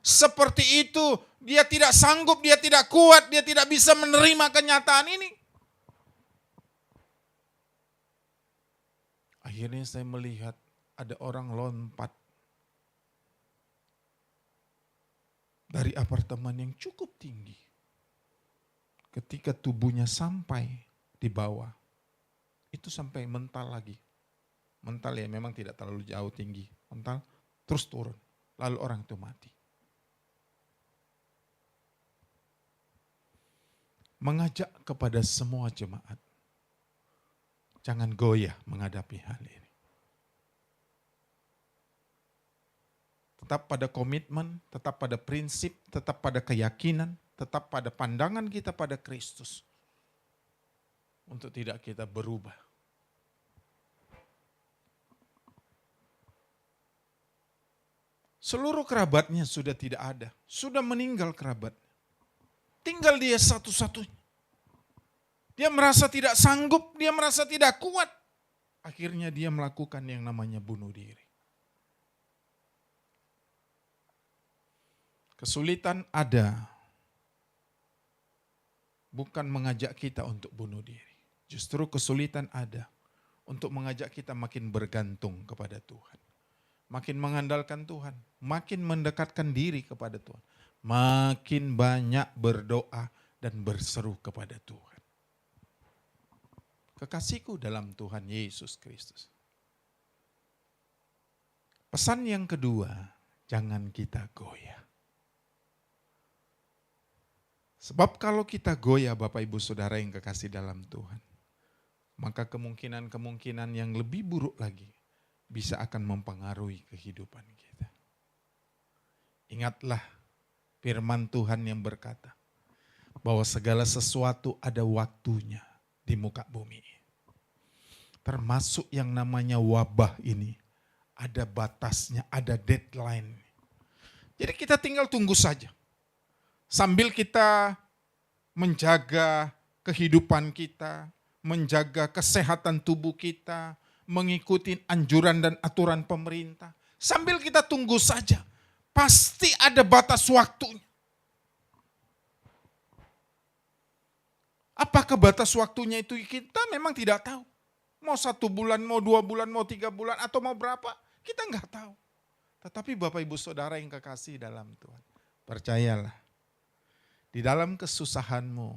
seperti itu. Dia tidak sanggup, dia tidak kuat, dia tidak bisa menerima kenyataan ini. Akhirnya saya melihat ada orang lompat dari apartemen yang cukup tinggi. Ketika tubuhnya sampai di bawah, itu sampai mental lagi. Mental ya memang tidak terlalu jauh tinggi. Mental terus turun, lalu orang itu mati. Mengajak kepada semua jemaat, jangan goyah menghadapi hal ini. Tetap pada komitmen, tetap pada prinsip, tetap pada keyakinan, tetap pada pandangan kita pada Kristus. Untuk tidak kita berubah. Seluruh kerabatnya sudah tidak ada, sudah meninggal kerabat. Tinggal dia satu-satunya. Dia merasa tidak sanggup, dia merasa tidak kuat. Akhirnya dia melakukan yang namanya bunuh diri. Kesulitan ada, bukan mengajak kita untuk bunuh diri. Justru kesulitan ada untuk mengajak kita makin bergantung kepada Tuhan. Makin mengandalkan Tuhan, makin mendekatkan diri kepada Tuhan. Makin banyak berdoa dan berseru kepada Tuhan. Kekasihku dalam Tuhan Yesus Kristus. Pesan yang kedua, jangan kita goyah. Sebab kalau kita goyah Bapak Ibu Saudara yang kekasih dalam Tuhan, maka kemungkinan-kemungkinan yang lebih buruk lagi bisa akan mempengaruhi kehidupan kita. Ingatlah firman Tuhan yang berkata bahwa segala sesuatu ada waktunya di muka bumi. Termasuk yang namanya wabah ini, ada batasnya, ada deadline. Jadi kita tinggal tunggu saja. Sambil kita menjaga kehidupan kita, menjaga kesehatan tubuh kita, mengikuti anjuran dan aturan pemerintah. Sambil kita tunggu saja, pasti ada batas waktunya. Apakah batas waktunya itu kita memang tidak tahu. Mau 1 bulan, mau 2 bulan, mau 3 bulan, atau mau berapa, kita nggak tahu. Tetapi Bapak Ibu Saudara yang kekasih dalam Tuhan, percayalah, di dalam kesusahanmu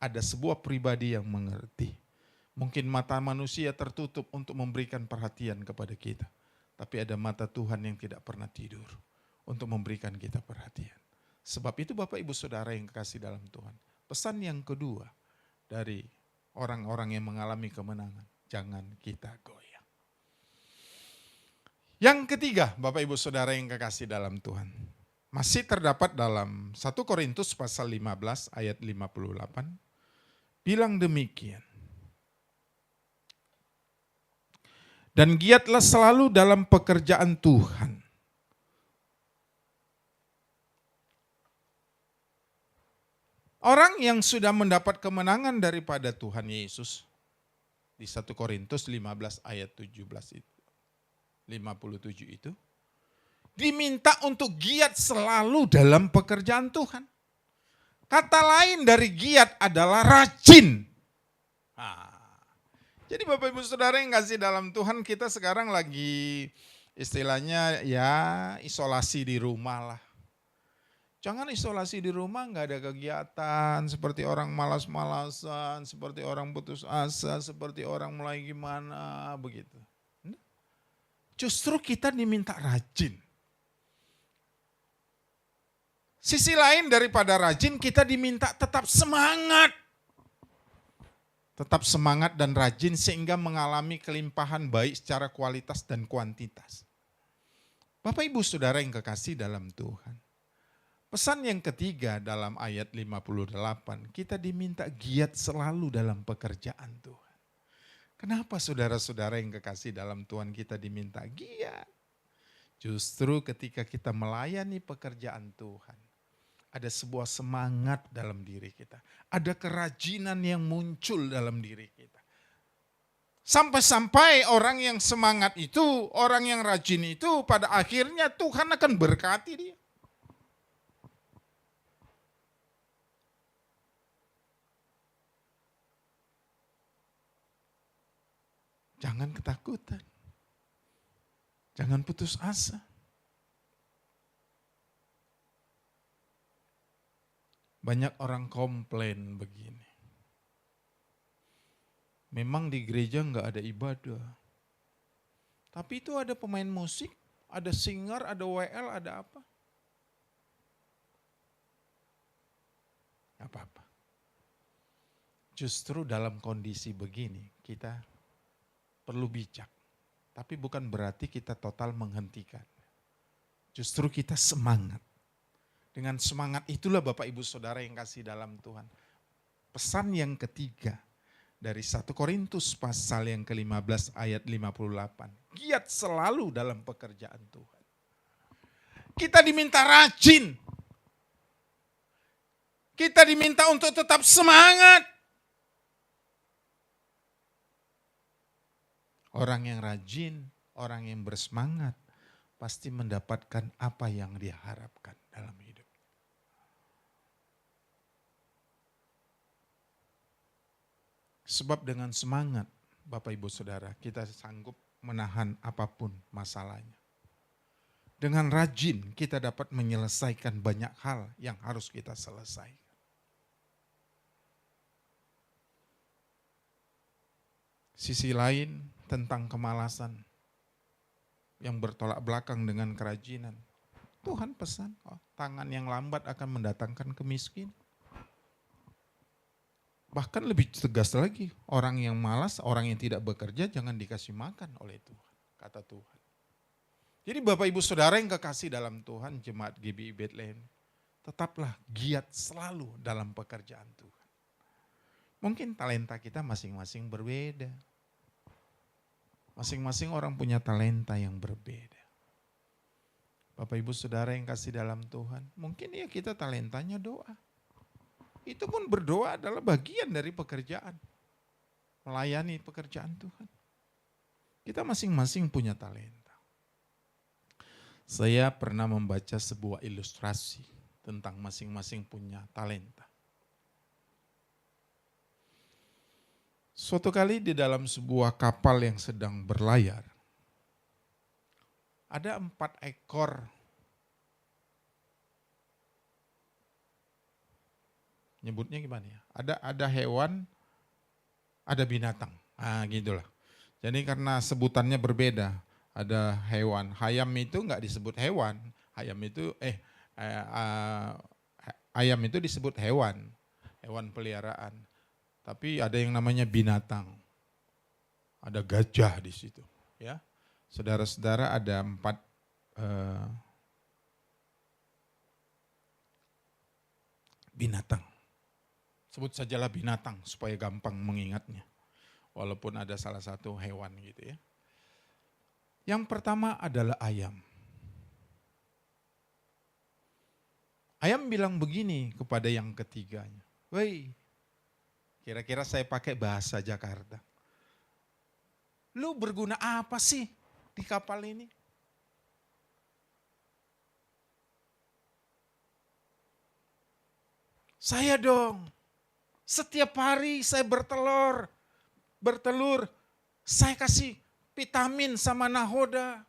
ada sebuah pribadi yang mengerti. Mungkin mata manusia tertutup untuk memberikan perhatian kepada kita. Tapi ada mata Tuhan yang tidak pernah tidur untuk memberikan kita perhatian. Sebab itu Bapak Ibu Saudara yang kekasih dalam Tuhan. Pesan yang kedua dari orang-orang yang mengalami kemenangan, jangan kita goyah. Yang ketiga, Bapak Ibu Saudara yang kekasih dalam Tuhan, masih terdapat dalam 1 Korintus pasal 15 ayat 58, bilang demikian. Dan giatlah selalu dalam pekerjaan Tuhan. Orang yang sudah mendapat kemenangan daripada Tuhan Yesus di 1 Korintus 15 ayat 17 itu, 57 itu, diminta untuk giat selalu dalam pekerjaan Tuhan. Kata lain dari giat adalah rajin. Jadi Bapak Ibu Saudara yang kasih dalam Tuhan, kita sekarang lagi istilahnya ya isolasi di rumah lah. Jangan isolasi di rumah nggak ada kegiatan, seperti orang malas-malasan, seperti orang putus asa, seperti orang mulai gimana begitu. Justru kita diminta rajin. Sisi lain daripada rajin, kita diminta tetap semangat. Tetap semangat dan rajin sehingga mengalami kelimpahan baik secara kualitas dan kuantitas. Bapak Ibu Saudara yang kekasih dalam Tuhan. Pesan yang ketiga dalam ayat 58, kita diminta giat selalu dalam pekerjaan Tuhan. Kenapa saudara-saudara yang kekasih dalam Tuhan kita diminta giat? Justru ketika kita melayani pekerjaan Tuhan, ada sebuah semangat dalam diri kita. Ada kerajinan yang muncul dalam diri kita. Sampai-sampai orang yang semangat itu, orang yang rajin itu pada akhirnya Tuhan akan berkati dia. Jangan ketakutan. Jangan putus asa. Banyak orang komplain begini. Memang di gereja nggak ada ibadah. Tapi itu ada pemain musik, ada singer, ada WL, ada apa. Gak apa-apa. Justru dalam kondisi begini kita perlu bijak. Tapi bukan berarti kita total menghentikan. Justru kita semangat. Dengan semangat itulah Bapak Ibu Saudara yang kasih dalam Tuhan. Pesan yang ketiga dari 1 Korintus pasal yang ke-15 ayat 58. Giat selalu dalam pekerjaan Tuhan. Kita diminta rajin. Kita diminta untuk tetap semangat. Orang yang rajin, orang yang bersemangat, pasti mendapatkan apa yang dia harapkan dalam hidup. Sebab dengan semangat, Bapak Ibu Saudara, kita sanggup menahan apapun masalahnya. Dengan rajin, kita dapat menyelesaikan banyak hal yang harus kita selesaikan. Sisi lain tentang kemalasan yang bertolak belakang dengan kerajinan. Tuhan pesan, tangan yang lambat akan mendatangkan kemiskinan. Bahkan lebih tegas lagi, orang yang malas, orang yang tidak bekerja jangan dikasih makan oleh Tuhan, kata Tuhan. Jadi Bapak Ibu Saudara yang kekasih dalam Tuhan, Jemaat GBI Bethlehem, tetaplah giat selalu dalam pekerjaan Tuhan. Mungkin talenta kita masing-masing berbeda. Masing-masing orang punya talenta yang berbeda. Bapak Ibu Saudara yang kasih dalam Tuhan, mungkin ya kita talentanya doa. Itu pun berdoa adalah bagian dari pekerjaan. Melayani pekerjaan Tuhan. Kita masing-masing punya talenta. Saya pernah membaca sebuah ilustrasi tentang masing-masing punya talenta. Suatu kali di dalam sebuah kapal yang sedang berlayar, ada 4 ekor nyebutnya gimana ya? Ada hewan, ada binatang. Ah, gitulah. Jadi karena sebutannya berbeda, ada hewan. Hayam itu enggak disebut hewan. Ayam itu disebut hewan peliharaan. Tapi ada yang namanya binatang. Ada gajah di situ, ya. Saudara-saudara, ada 4 binatang. Sebut sajalah binatang supaya gampang mengingatnya. Walaupun ada salah satu hewan gitu ya. Yang pertama adalah ayam. Ayam bilang begini kepada yang ketiganya. Woi, kira-kira saya pakai bahasa Jakarta. Lu berguna apa sih di kapal ini? Saya dong. Setiap hari saya bertelur, saya kasih vitamin sama nahoda.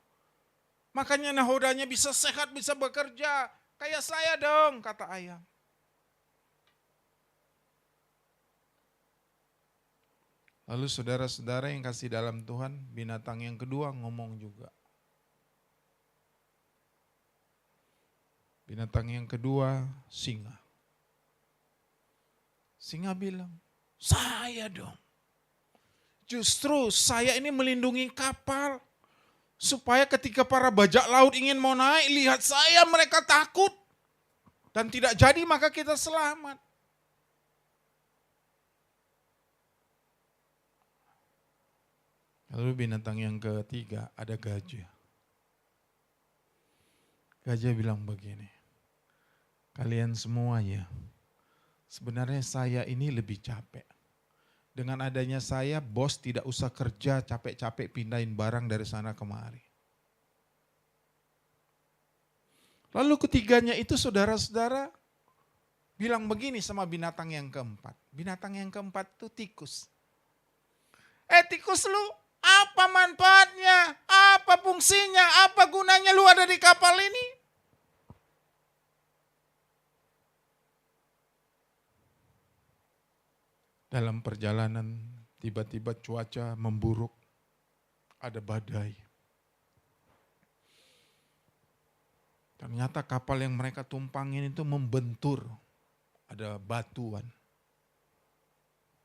Makanya nahodanya bisa sehat, bisa bekerja. Kayak saya dong, kata ayam. Lalu saudara-saudara yang kasih dalam Tuhan, binatang yang kedua ngomong juga. Binatang yang kedua, singa. Singa bilang, saya dong. Justru saya ini melindungi kapal. Supaya ketika para bajak laut ingin mau naik, lihat saya, mereka takut. Dan tidak jadi, maka kita selamat. Lalu binatang yang ketiga ada gajah. Gajah bilang begini, kalian semua ya, sebenarnya saya ini lebih capek. Dengan adanya saya, bos tidak usah kerja capek-capek pindahin barang dari sana kemari. Lalu ketiganya itu saudara-saudara bilang begini sama binatang yang keempat. Binatang yang keempat itu tikus. Tikus lu, apa manfaatnya? Apa fungsinya? Apa gunanya lu ada di kapal ini? Dalam perjalanan tiba-tiba cuaca memburuk, ada badai. Ternyata kapal yang mereka tumpangin itu membentur, ada batuan.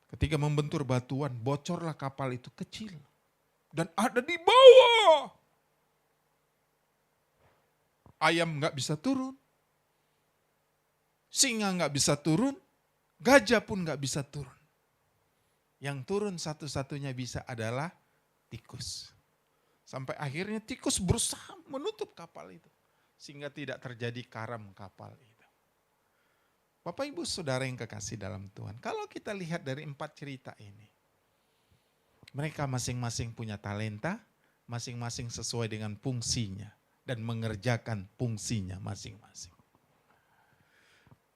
Ketika membentur batuan, bocorlah kapal itu kecil. Dan ada di bawah. Ayam gak bisa turun. Singa gak bisa turun. Gajah pun gak bisa turun. Yang turun satu-satunya bisa adalah tikus. Sampai akhirnya tikus berusaha menutup kapal itu. Sehingga tidak terjadi karam kapal itu. Bapak Ibu Saudara yang kekasih dalam Tuhan. Kalau kita lihat dari 4 cerita ini. Mereka masing-masing punya talenta. Masing-masing sesuai dengan fungsinya. Dan mengerjakan fungsinya masing-masing.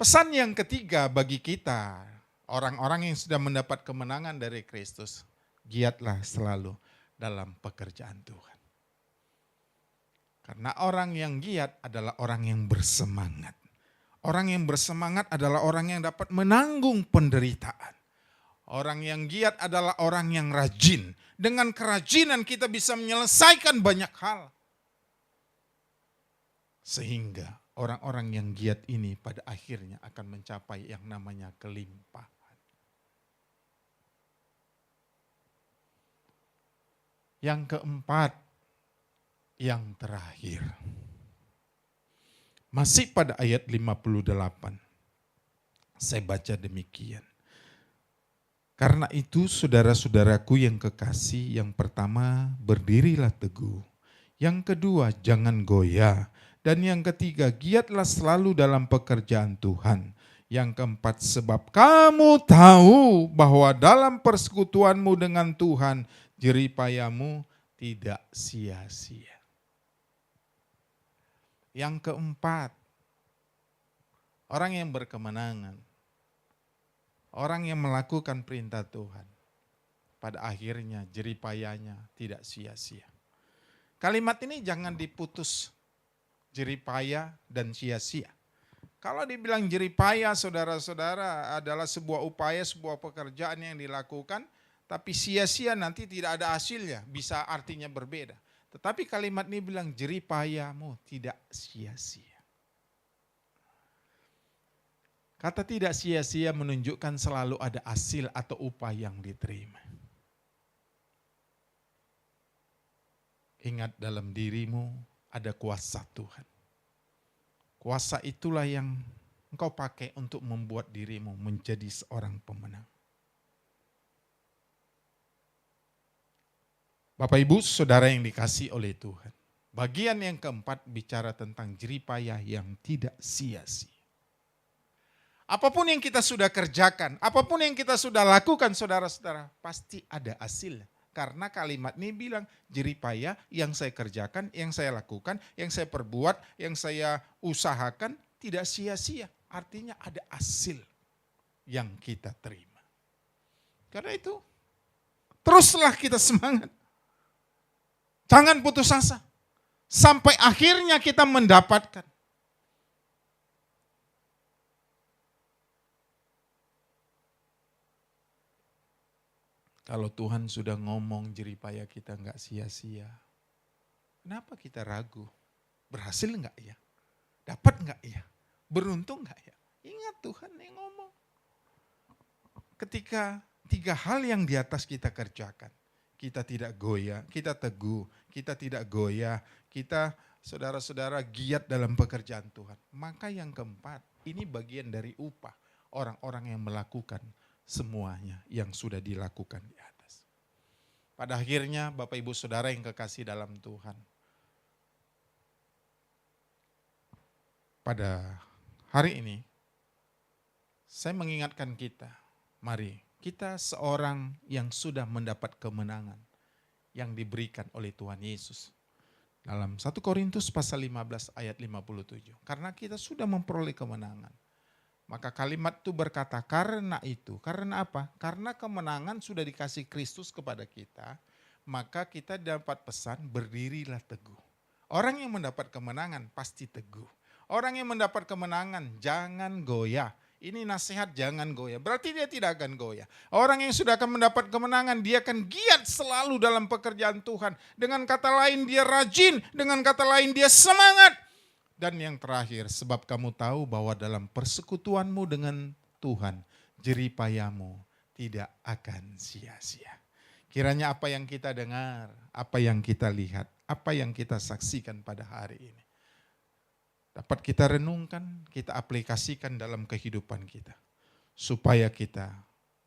Pesan yang ketiga bagi kita, orang-orang yang sudah mendapat kemenangan dari Kristus, giatlah selalu dalam pekerjaan Tuhan. Karena orang yang giat adalah orang yang bersemangat. Orang yang bersemangat adalah orang yang dapat menanggung penderitaan. Orang yang giat adalah orang yang rajin. Dengan kerajinan kita bisa menyelesaikan banyak hal. Sehingga orang-orang yang giat ini pada akhirnya akan mencapai yang namanya kelimpahan. Yang keempat, yang terakhir. Masih pada ayat 58. Saya baca demikian. Karena itu saudara-saudaraku yang kekasih, yang pertama berdirilah teguh. Yang kedua jangan goyah. Dan yang ketiga, giatlah selalu dalam pekerjaan Tuhan. Yang keempat, sebab kamu tahu bahwa dalam persekutuanmu dengan Tuhan, jeripayamu tidak sia-sia. Yang keempat, orang yang berkemenangan, orang yang melakukan perintah Tuhan, pada akhirnya jeripayanya tidak sia-sia. Kalimat ini jangan diputus, jeripaya dan sia-sia. Kalau dibilang jeripaya, saudara-saudara, adalah sebuah upaya, sebuah pekerjaan yang dilakukan, tapi sia-sia nanti tidak ada hasilnya, bisa artinya berbeda. Tetapi kalimat ini bilang jeripayamu tidak sia-sia. Kata tidak sia-sia menunjukkan selalu ada hasil atau upah yang diterima. Ingat, dalam dirimu ada kuasa Tuhan. Kuasa itulah yang engkau pakai untuk membuat dirimu menjadi seorang pemenang. Bapak Ibu Saudara yang dikasihi oleh Tuhan. Bagian yang keempat bicara tentang jeripaya yang tidak sia-sia. Apapun yang kita sudah kerjakan, apapun yang kita sudah lakukan saudara-saudara, pasti ada hasilnya. Karena kalimat ini bilang jeripaya yang saya kerjakan, yang saya lakukan, yang saya perbuat, yang saya usahakan tidak sia-sia. Artinya ada hasil yang kita terima. Karena itu teruslah kita semangat. Jangan putus asa. Sampai akhirnya kita mendapatkan. Kalau Tuhan sudah ngomong jeripaya kita enggak sia-sia, kenapa kita ragu? Berhasil enggak ya? Dapat enggak ya? Beruntung enggak ya? Ingat Tuhan yang ngomong. Ketika 3 hal yang di atas kita kerjakan, kita tidak goyah, kita teguh, kita tidak goyah, kita saudara-saudara giat dalam pekerjaan Tuhan. Maka yang keempat, ini bagian dari upah orang-orang yang melakukan semuanya yang sudah dilakukan di atas. Pada akhirnya Bapak Ibu Saudara yang kekasih dalam Tuhan. Pada hari ini saya mengingatkan kita, mari kita seorang yang sudah mendapat kemenangan yang diberikan oleh Tuhan Yesus. Dalam 1 Korintus pasal 15 ayat 57. Karena kita sudah memperoleh kemenangan. Maka kalimat itu berkata, karena itu, karena apa? Karena kemenangan sudah dikasih Kristus kepada kita, maka kita dapat pesan berdirilah teguh. Orang yang mendapat kemenangan pasti teguh. Orang yang mendapat kemenangan jangan goyah. Ini nasihat jangan goyah, berarti dia tidak akan goyah. Orang yang sudah akan mendapat kemenangan, dia akan giat selalu dalam pekerjaan Tuhan. Dengan kata lain dia rajin, dengan kata lain dia semangat. Dan yang terakhir, sebab kamu tahu bahwa dalam persekutuanmu dengan Tuhan, jeripayamu tidak akan sia-sia. Kiranya apa yang kita dengar, apa yang kita lihat, apa yang kita saksikan pada hari ini, dapat kita renungkan, kita aplikasikan dalam kehidupan kita. Supaya kita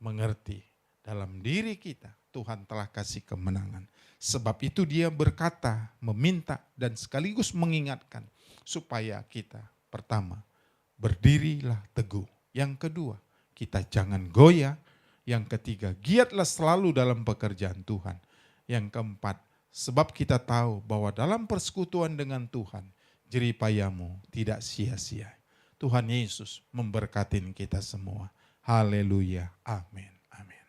mengerti dalam diri kita, Tuhan telah kasih kemenangan. Sebab itu dia berkata, meminta dan sekaligus mengingatkan. Supaya kita pertama berdirilah teguh. Yang kedua kita jangan goyah. Yang ketiga giatlah selalu dalam pekerjaan Tuhan. Yang keempat sebab kita tahu bahwa dalam persekutuan dengan Tuhan jeripayamu tidak sia-sia. Tuhan Yesus memberkati kita semua. Haleluya. Amin. Amin.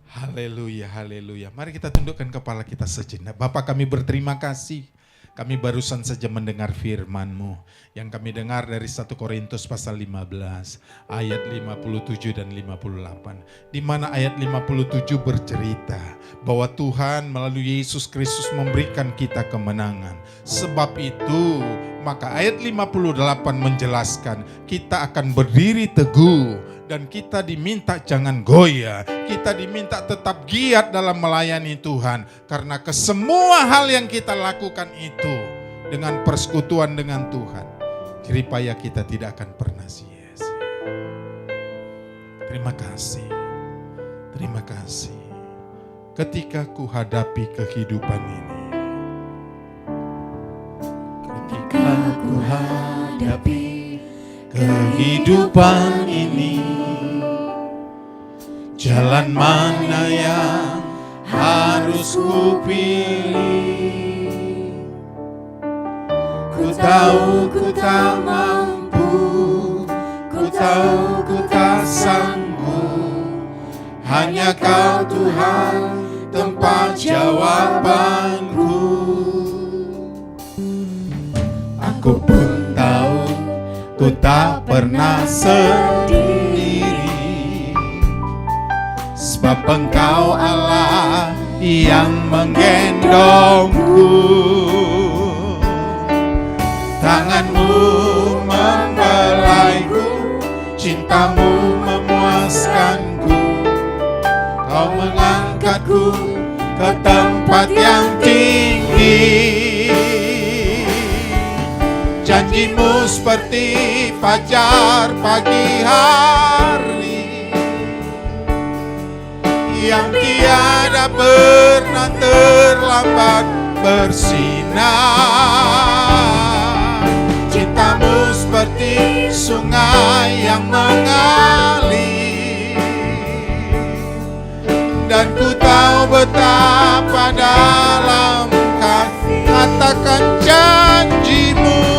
Haleluya, haleluya. Mari kita tundukkan kepala kita sejenak. Bapa, kami berterima kasih. Kami barusan saja mendengar firman-Mu yang kami dengar dari 1 Korintus pasal 15 ayat 57 dan 58. Di mana ayat 57 bercerita bahwa Tuhan melalui Yesus Kristus memberikan kita kemenangan. Sebab itu maka ayat 58 menjelaskan kita akan berdiri teguh. Dan kita diminta jangan goyah, kita diminta tetap giat dalam melayani Tuhan. Karena kesemua hal yang kita lakukan itu dengan persekutuan dengan Tuhan, jeripaya kita tidak akan pernah sia-sia. Terima kasih. Terima kasih. Ketika ku hadapi kehidupan ini, Ketika ku hadapi kehidupan ini, jalan mana yang harus ku pilih? Ku tahu ku tak mampu, ku tahu ku tak sanggup. Hanya Kau Tuhan tempat jawabanku. Aku pun tahu ku tak pernah sendiri, sebab Engkau Allah yang menggendongku. Tangan-Mu membelaiku, cinta-Mu memuaskanku. Kau mengangkatku ke tempat yang tinggi. Janji-Mu seperti fajar pagi hari, yang tiada pernah terlambat bersinar. Cinta-Mu seperti sungai yang mengalir, dan ku tahu betapa dalam katakan janji-Mu.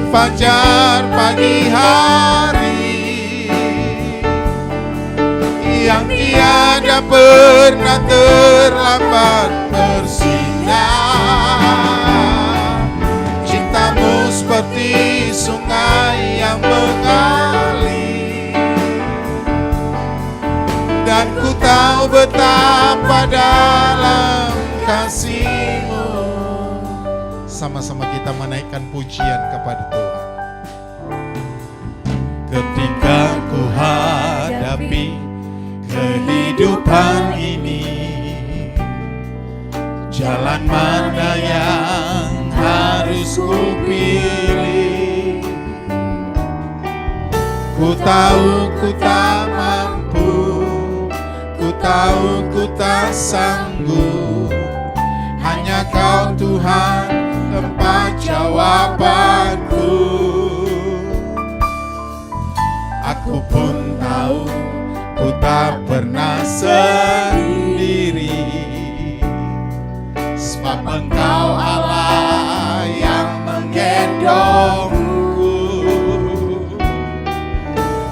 Fajar pagi hari, yang tiada pernah terlambat bersinar. Cinta-Mu seperti sungai yang mengalir, dan ku tahu betapa dalam kasih-Mu. Sama-sama kita menaikkan pujian kepada Tuhan. Ketika ku hadapi kehidupan ini, jalan mana yang harus ku pilih? Ku tahu ku tak mampu, ku tahu ku tak sanggup. Hanya Kau Tuhan tempat jawabanku. Aku pun tahu ku tak pernah sendiri, sebab Engkau Allah yang menggendongku.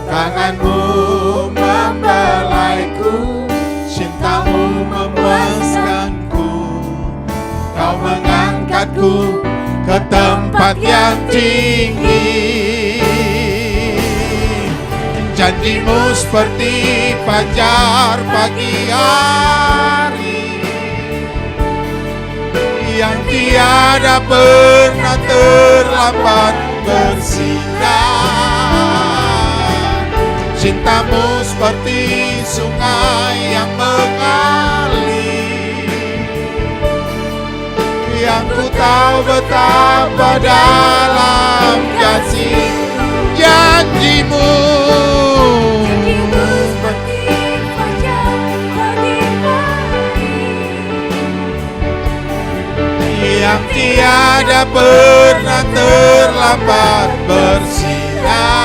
Tangan-Mu membelaiku, cinta-Mu memuaskanku. Kau mengangkatku ke tempat yang tinggi. Janji-Mu seperti fajar pagi hari, yang tiada pernah terlambat bersinar. Cinta-Mu seperti sungai yang mengalir, yang ku tahu betapa dalam kasih janji-Mu. Yang tiada pernah terlambat bersinar.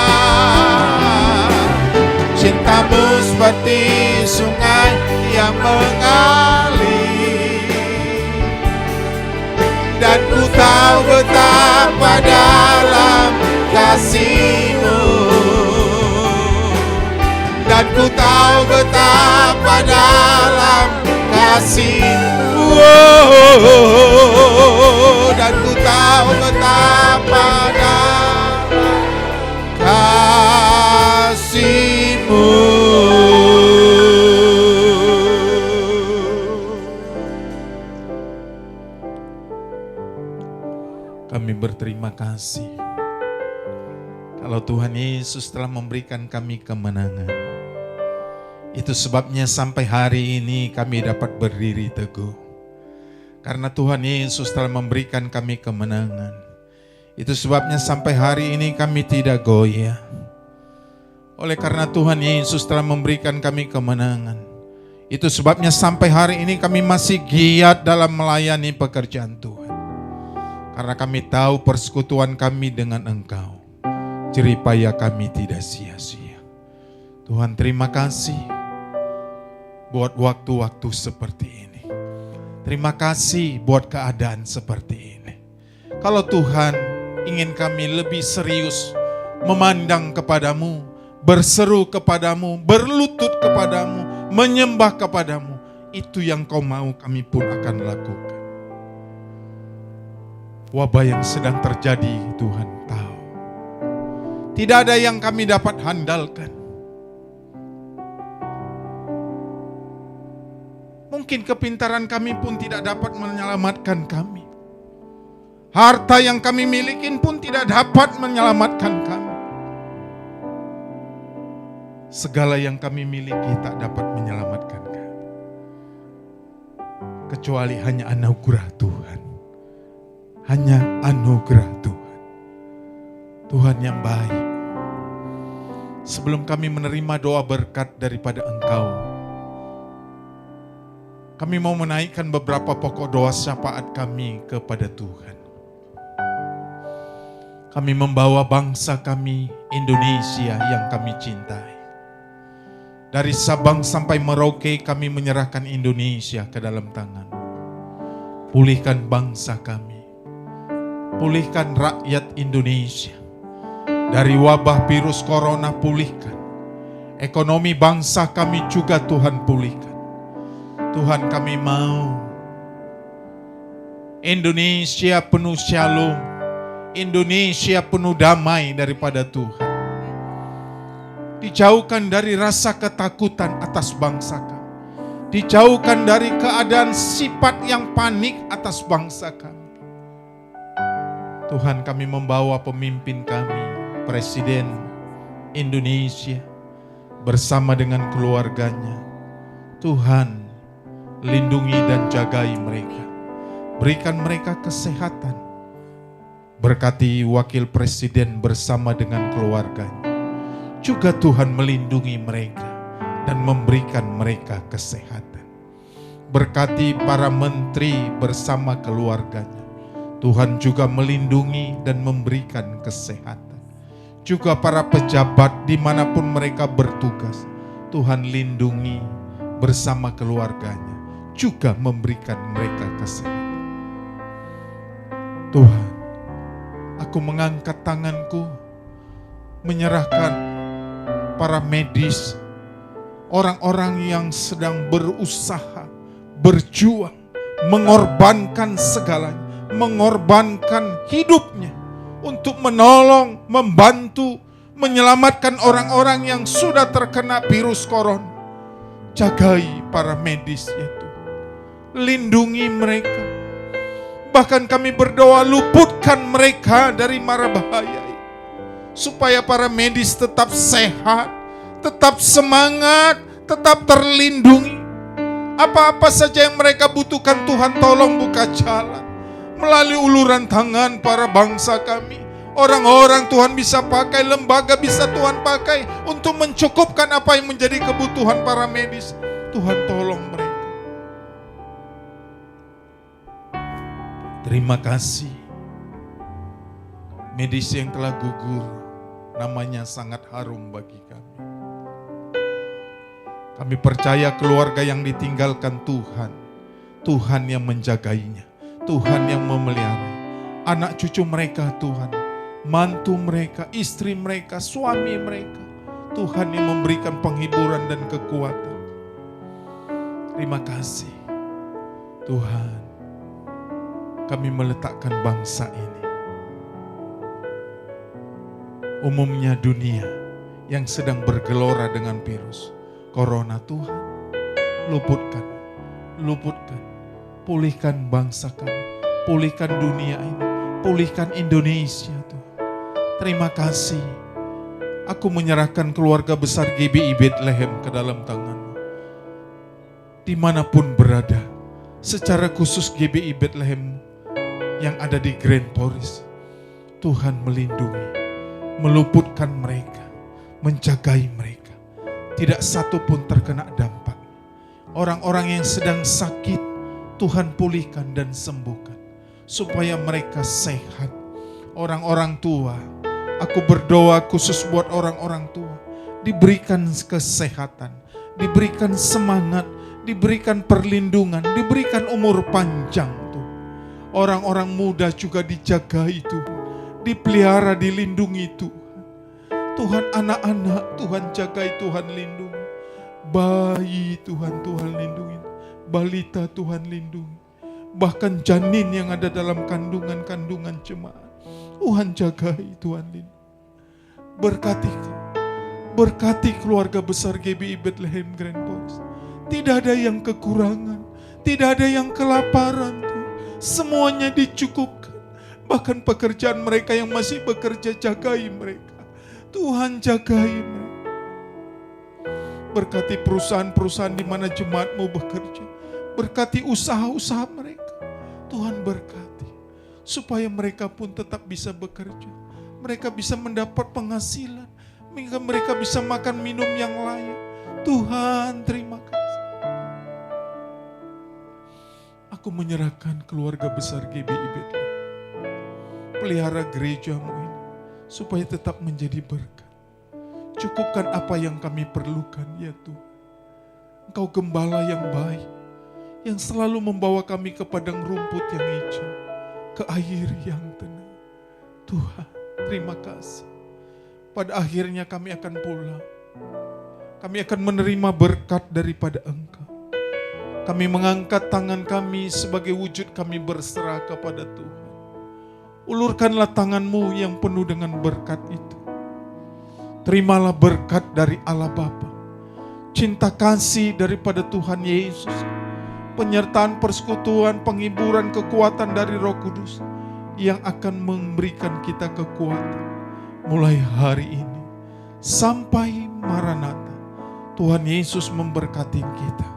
Cinta-Mu seperti sungai yang mengalir, dan ku tahu betapa dalam kasih-Mu, dan ku tahu betapa dalam kasih-Mu, dan ku tahu betapa dalam kasih-Mu. Kami berterima kasih kalau Tuhan Yesus telah memberikan kami kemenangan. Itu sebabnya sampai hari ini kami dapat berdiri teguh. Karena Tuhan Yesus telah memberikan kami kemenangan. Itu sebabnya sampai hari ini kami tidak goyah. Oleh karena Tuhan Yesus telah memberikan kami kemenangan. Itu sebabnya sampai hari ini kami masih giat dalam melayani pekerjaan Tuhan. Karena kami tahu persekutuan kami dengan Engkau, jeripaya kami tidak sia-sia. Tuhan, terima kasih buat waktu-waktu seperti ini. Terima kasih buat keadaan seperti ini. Kalau Tuhan ingin kami lebih serius memandang kepadamu, berseru kepadamu, berlutut kepadamu, menyembah kepadamu, itu yang Kau mau, kami pun akan lakukan. Wabah yang sedang terjadi, Tuhan tahu. Tidak ada yang kami dapat handalkan. Mungkin kepintaran kami pun tidak dapat menyelamatkan kami. Harta yang kami milikin pun tidak dapat menyelamatkan kami. Segala yang kami miliki tak dapat menyelamatkan kami. Kecuali hanya anugerah Tuhan. Hanya anugerah Tuhan. Tuhan yang baik. Sebelum kami menerima doa berkat daripada Engkau, kami mau menaikkan beberapa pokok doa syafaat kami kepada Tuhan. Kami membawa bangsa kami, Indonesia yang kami cintai. Dari Sabang sampai Merauke kami menyerahkan Indonesia ke dalam tangan. Pulihkan bangsa kami. Pulihkan rakyat Indonesia. Dari wabah virus corona pulihkan. Ekonomi bangsa kami juga Tuhan pulihkan. Tuhan, kami mau Indonesia penuh shalom. Indonesia penuh damai daripada Tuhan. Dijauhkan dari rasa ketakutan atas bangsa kami. Dijauhkan dari keadaan sifat yang panik atas bangsa kami. Tuhan, kami membawa pemimpin kami, Presiden Indonesia bersama dengan keluarganya. Tuhan, lindungi dan jagai mereka. Berikan mereka kesehatan. Berkati Wakil Presiden bersama dengan keluarganya. Juga Tuhan melindungi mereka dan memberikan mereka kesehatan. Berkati para menteri bersama keluarganya. Tuhan juga melindungi dan memberikan kesehatan. Juga para pejabat dimanapun mereka bertugas. Tuhan lindungi bersama keluarganya. Juga memberikan mereka kesehatan. Tuhan, aku mengangkat tanganku, menyerahkan para medis, orang-orang yang sedang berusaha, berjuang, mengorbankan segalanya, mengorbankan hidupnya untuk menolong, membantu, menyelamatkan orang-orang yang sudah terkena virus corona. Jagai para medis itu, lindungi mereka. Bahkan kami berdoa, luputkan mereka dari mara bahaya ini, supaya para medis tetap sehat, tetap semangat, tetap terlindungi. Apa-apa saja yang mereka butuhkan, Tuhan tolong buka jalan. Melalui uluran tangan para bangsa kami, orang-orang Tuhan bisa pakai, lembaga bisa Tuhan pakai untuk mencukupkan apa yang menjadi kebutuhan para medis. Tuhan tolong mereka. Terima kasih. Medis yang telah gugur, namanya sangat harum bagi kami. Kami percaya keluarga yang ditinggalkan Tuhan, Tuhan yang menjagainya, Tuhan yang memelihara. Anak cucu mereka Tuhan, mantu mereka, istri mereka, suami mereka, Tuhan yang memberikan penghiburan dan kekuatan. Terima kasih Tuhan. Kami meletakkan bangsa ini, umumnya dunia yang sedang bergelora dengan virus corona. Tuhan, luputkan, pulihkan bangsa kami, pulihkan dunia ini, pulihkan Indonesia Tuhan. Terima kasih. Aku menyerahkan keluarga besar GBI Bethlehem ke dalam tangan-Mu. Dimanapun berada, secara khusus GBI Bethlehem yang ada di Grand Forest. Tuhan melindungi, meluputkan mereka, menjagai mereka. Tidak satu pun terkena dampak. Orang-orang yang sedang sakit, Tuhan pulihkan dan sembuhkan. Supaya mereka sehat. Orang-orang tua, aku berdoa khusus buat orang-orang tua. Diberikan kesehatan, diberikan semangat, diberikan perlindungan, diberikan umur panjang. Tuh. Orang-orang muda juga dijaga itu, dipelihara, dilindungi Tuhan. Tuhan, anak-anak Tuhan jagai, Tuhan lindungi. Bayi Tuhan lindungi. Balita Tuhan lindungi. Bahkan janin yang ada dalam kandungan-kandungan jemaat, Tuhan jagai, Tuhan lindungi. Berkati keluarga besar GBI Bethlehem Grand Forest. Tidak ada yang kekurangan, tidak ada yang kelaparan. Tuhan. Semuanya dicukupkan. Bahkan pekerjaan mereka yang masih bekerja, jagai mereka. Tuhan jagai mereka. Berkati perusahaan-perusahaan di mana jemaatmu bekerja. Berkati usaha-usaha mereka. Tuhan berkati. Supaya mereka pun tetap bisa bekerja. Mereka bisa mendapat penghasilan. Mereka bisa makan minum yang layak. Tuhan, terima kasih. Aku menyerahkan keluarga besar GBI Bethlehem. Pelihara gerejamu ini supaya tetap menjadi berkat. Cukupkan apa yang kami perlukan ya Tuhan. Engkau gembala yang baik, yang selalu membawa kami ke padang rumput yang hijau, ke air yang tenang. Tuhan, terima kasih. Pada akhirnya kami akan pulang. Kami akan menerima berkat daripada Engkau. Kami mengangkat tangan kami sebagai wujud kami berserah kepada Tuhan. Ulurkanlah tangan-Mu yang penuh dengan berkat itu. Terimalah berkat dari Allah Bapa. Cinta kasih daripada Tuhan Yesus. Penyertaan, persekutuan, penghiburan, kekuatan dari Roh Kudus yang akan memberikan kita kekuatan. Mulai hari ini sampai Maranatha, Tuhan Yesus memberkati kita.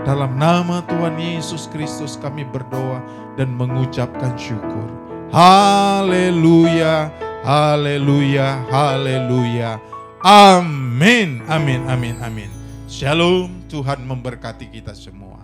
Dalam nama Tuhan Yesus Kristus kami berdoa dan mengucapkan syukur. Haleluya, haleluya, haleluya. Amin, amin, amin, amin. Shalom, Tuhan memberkati kita semua.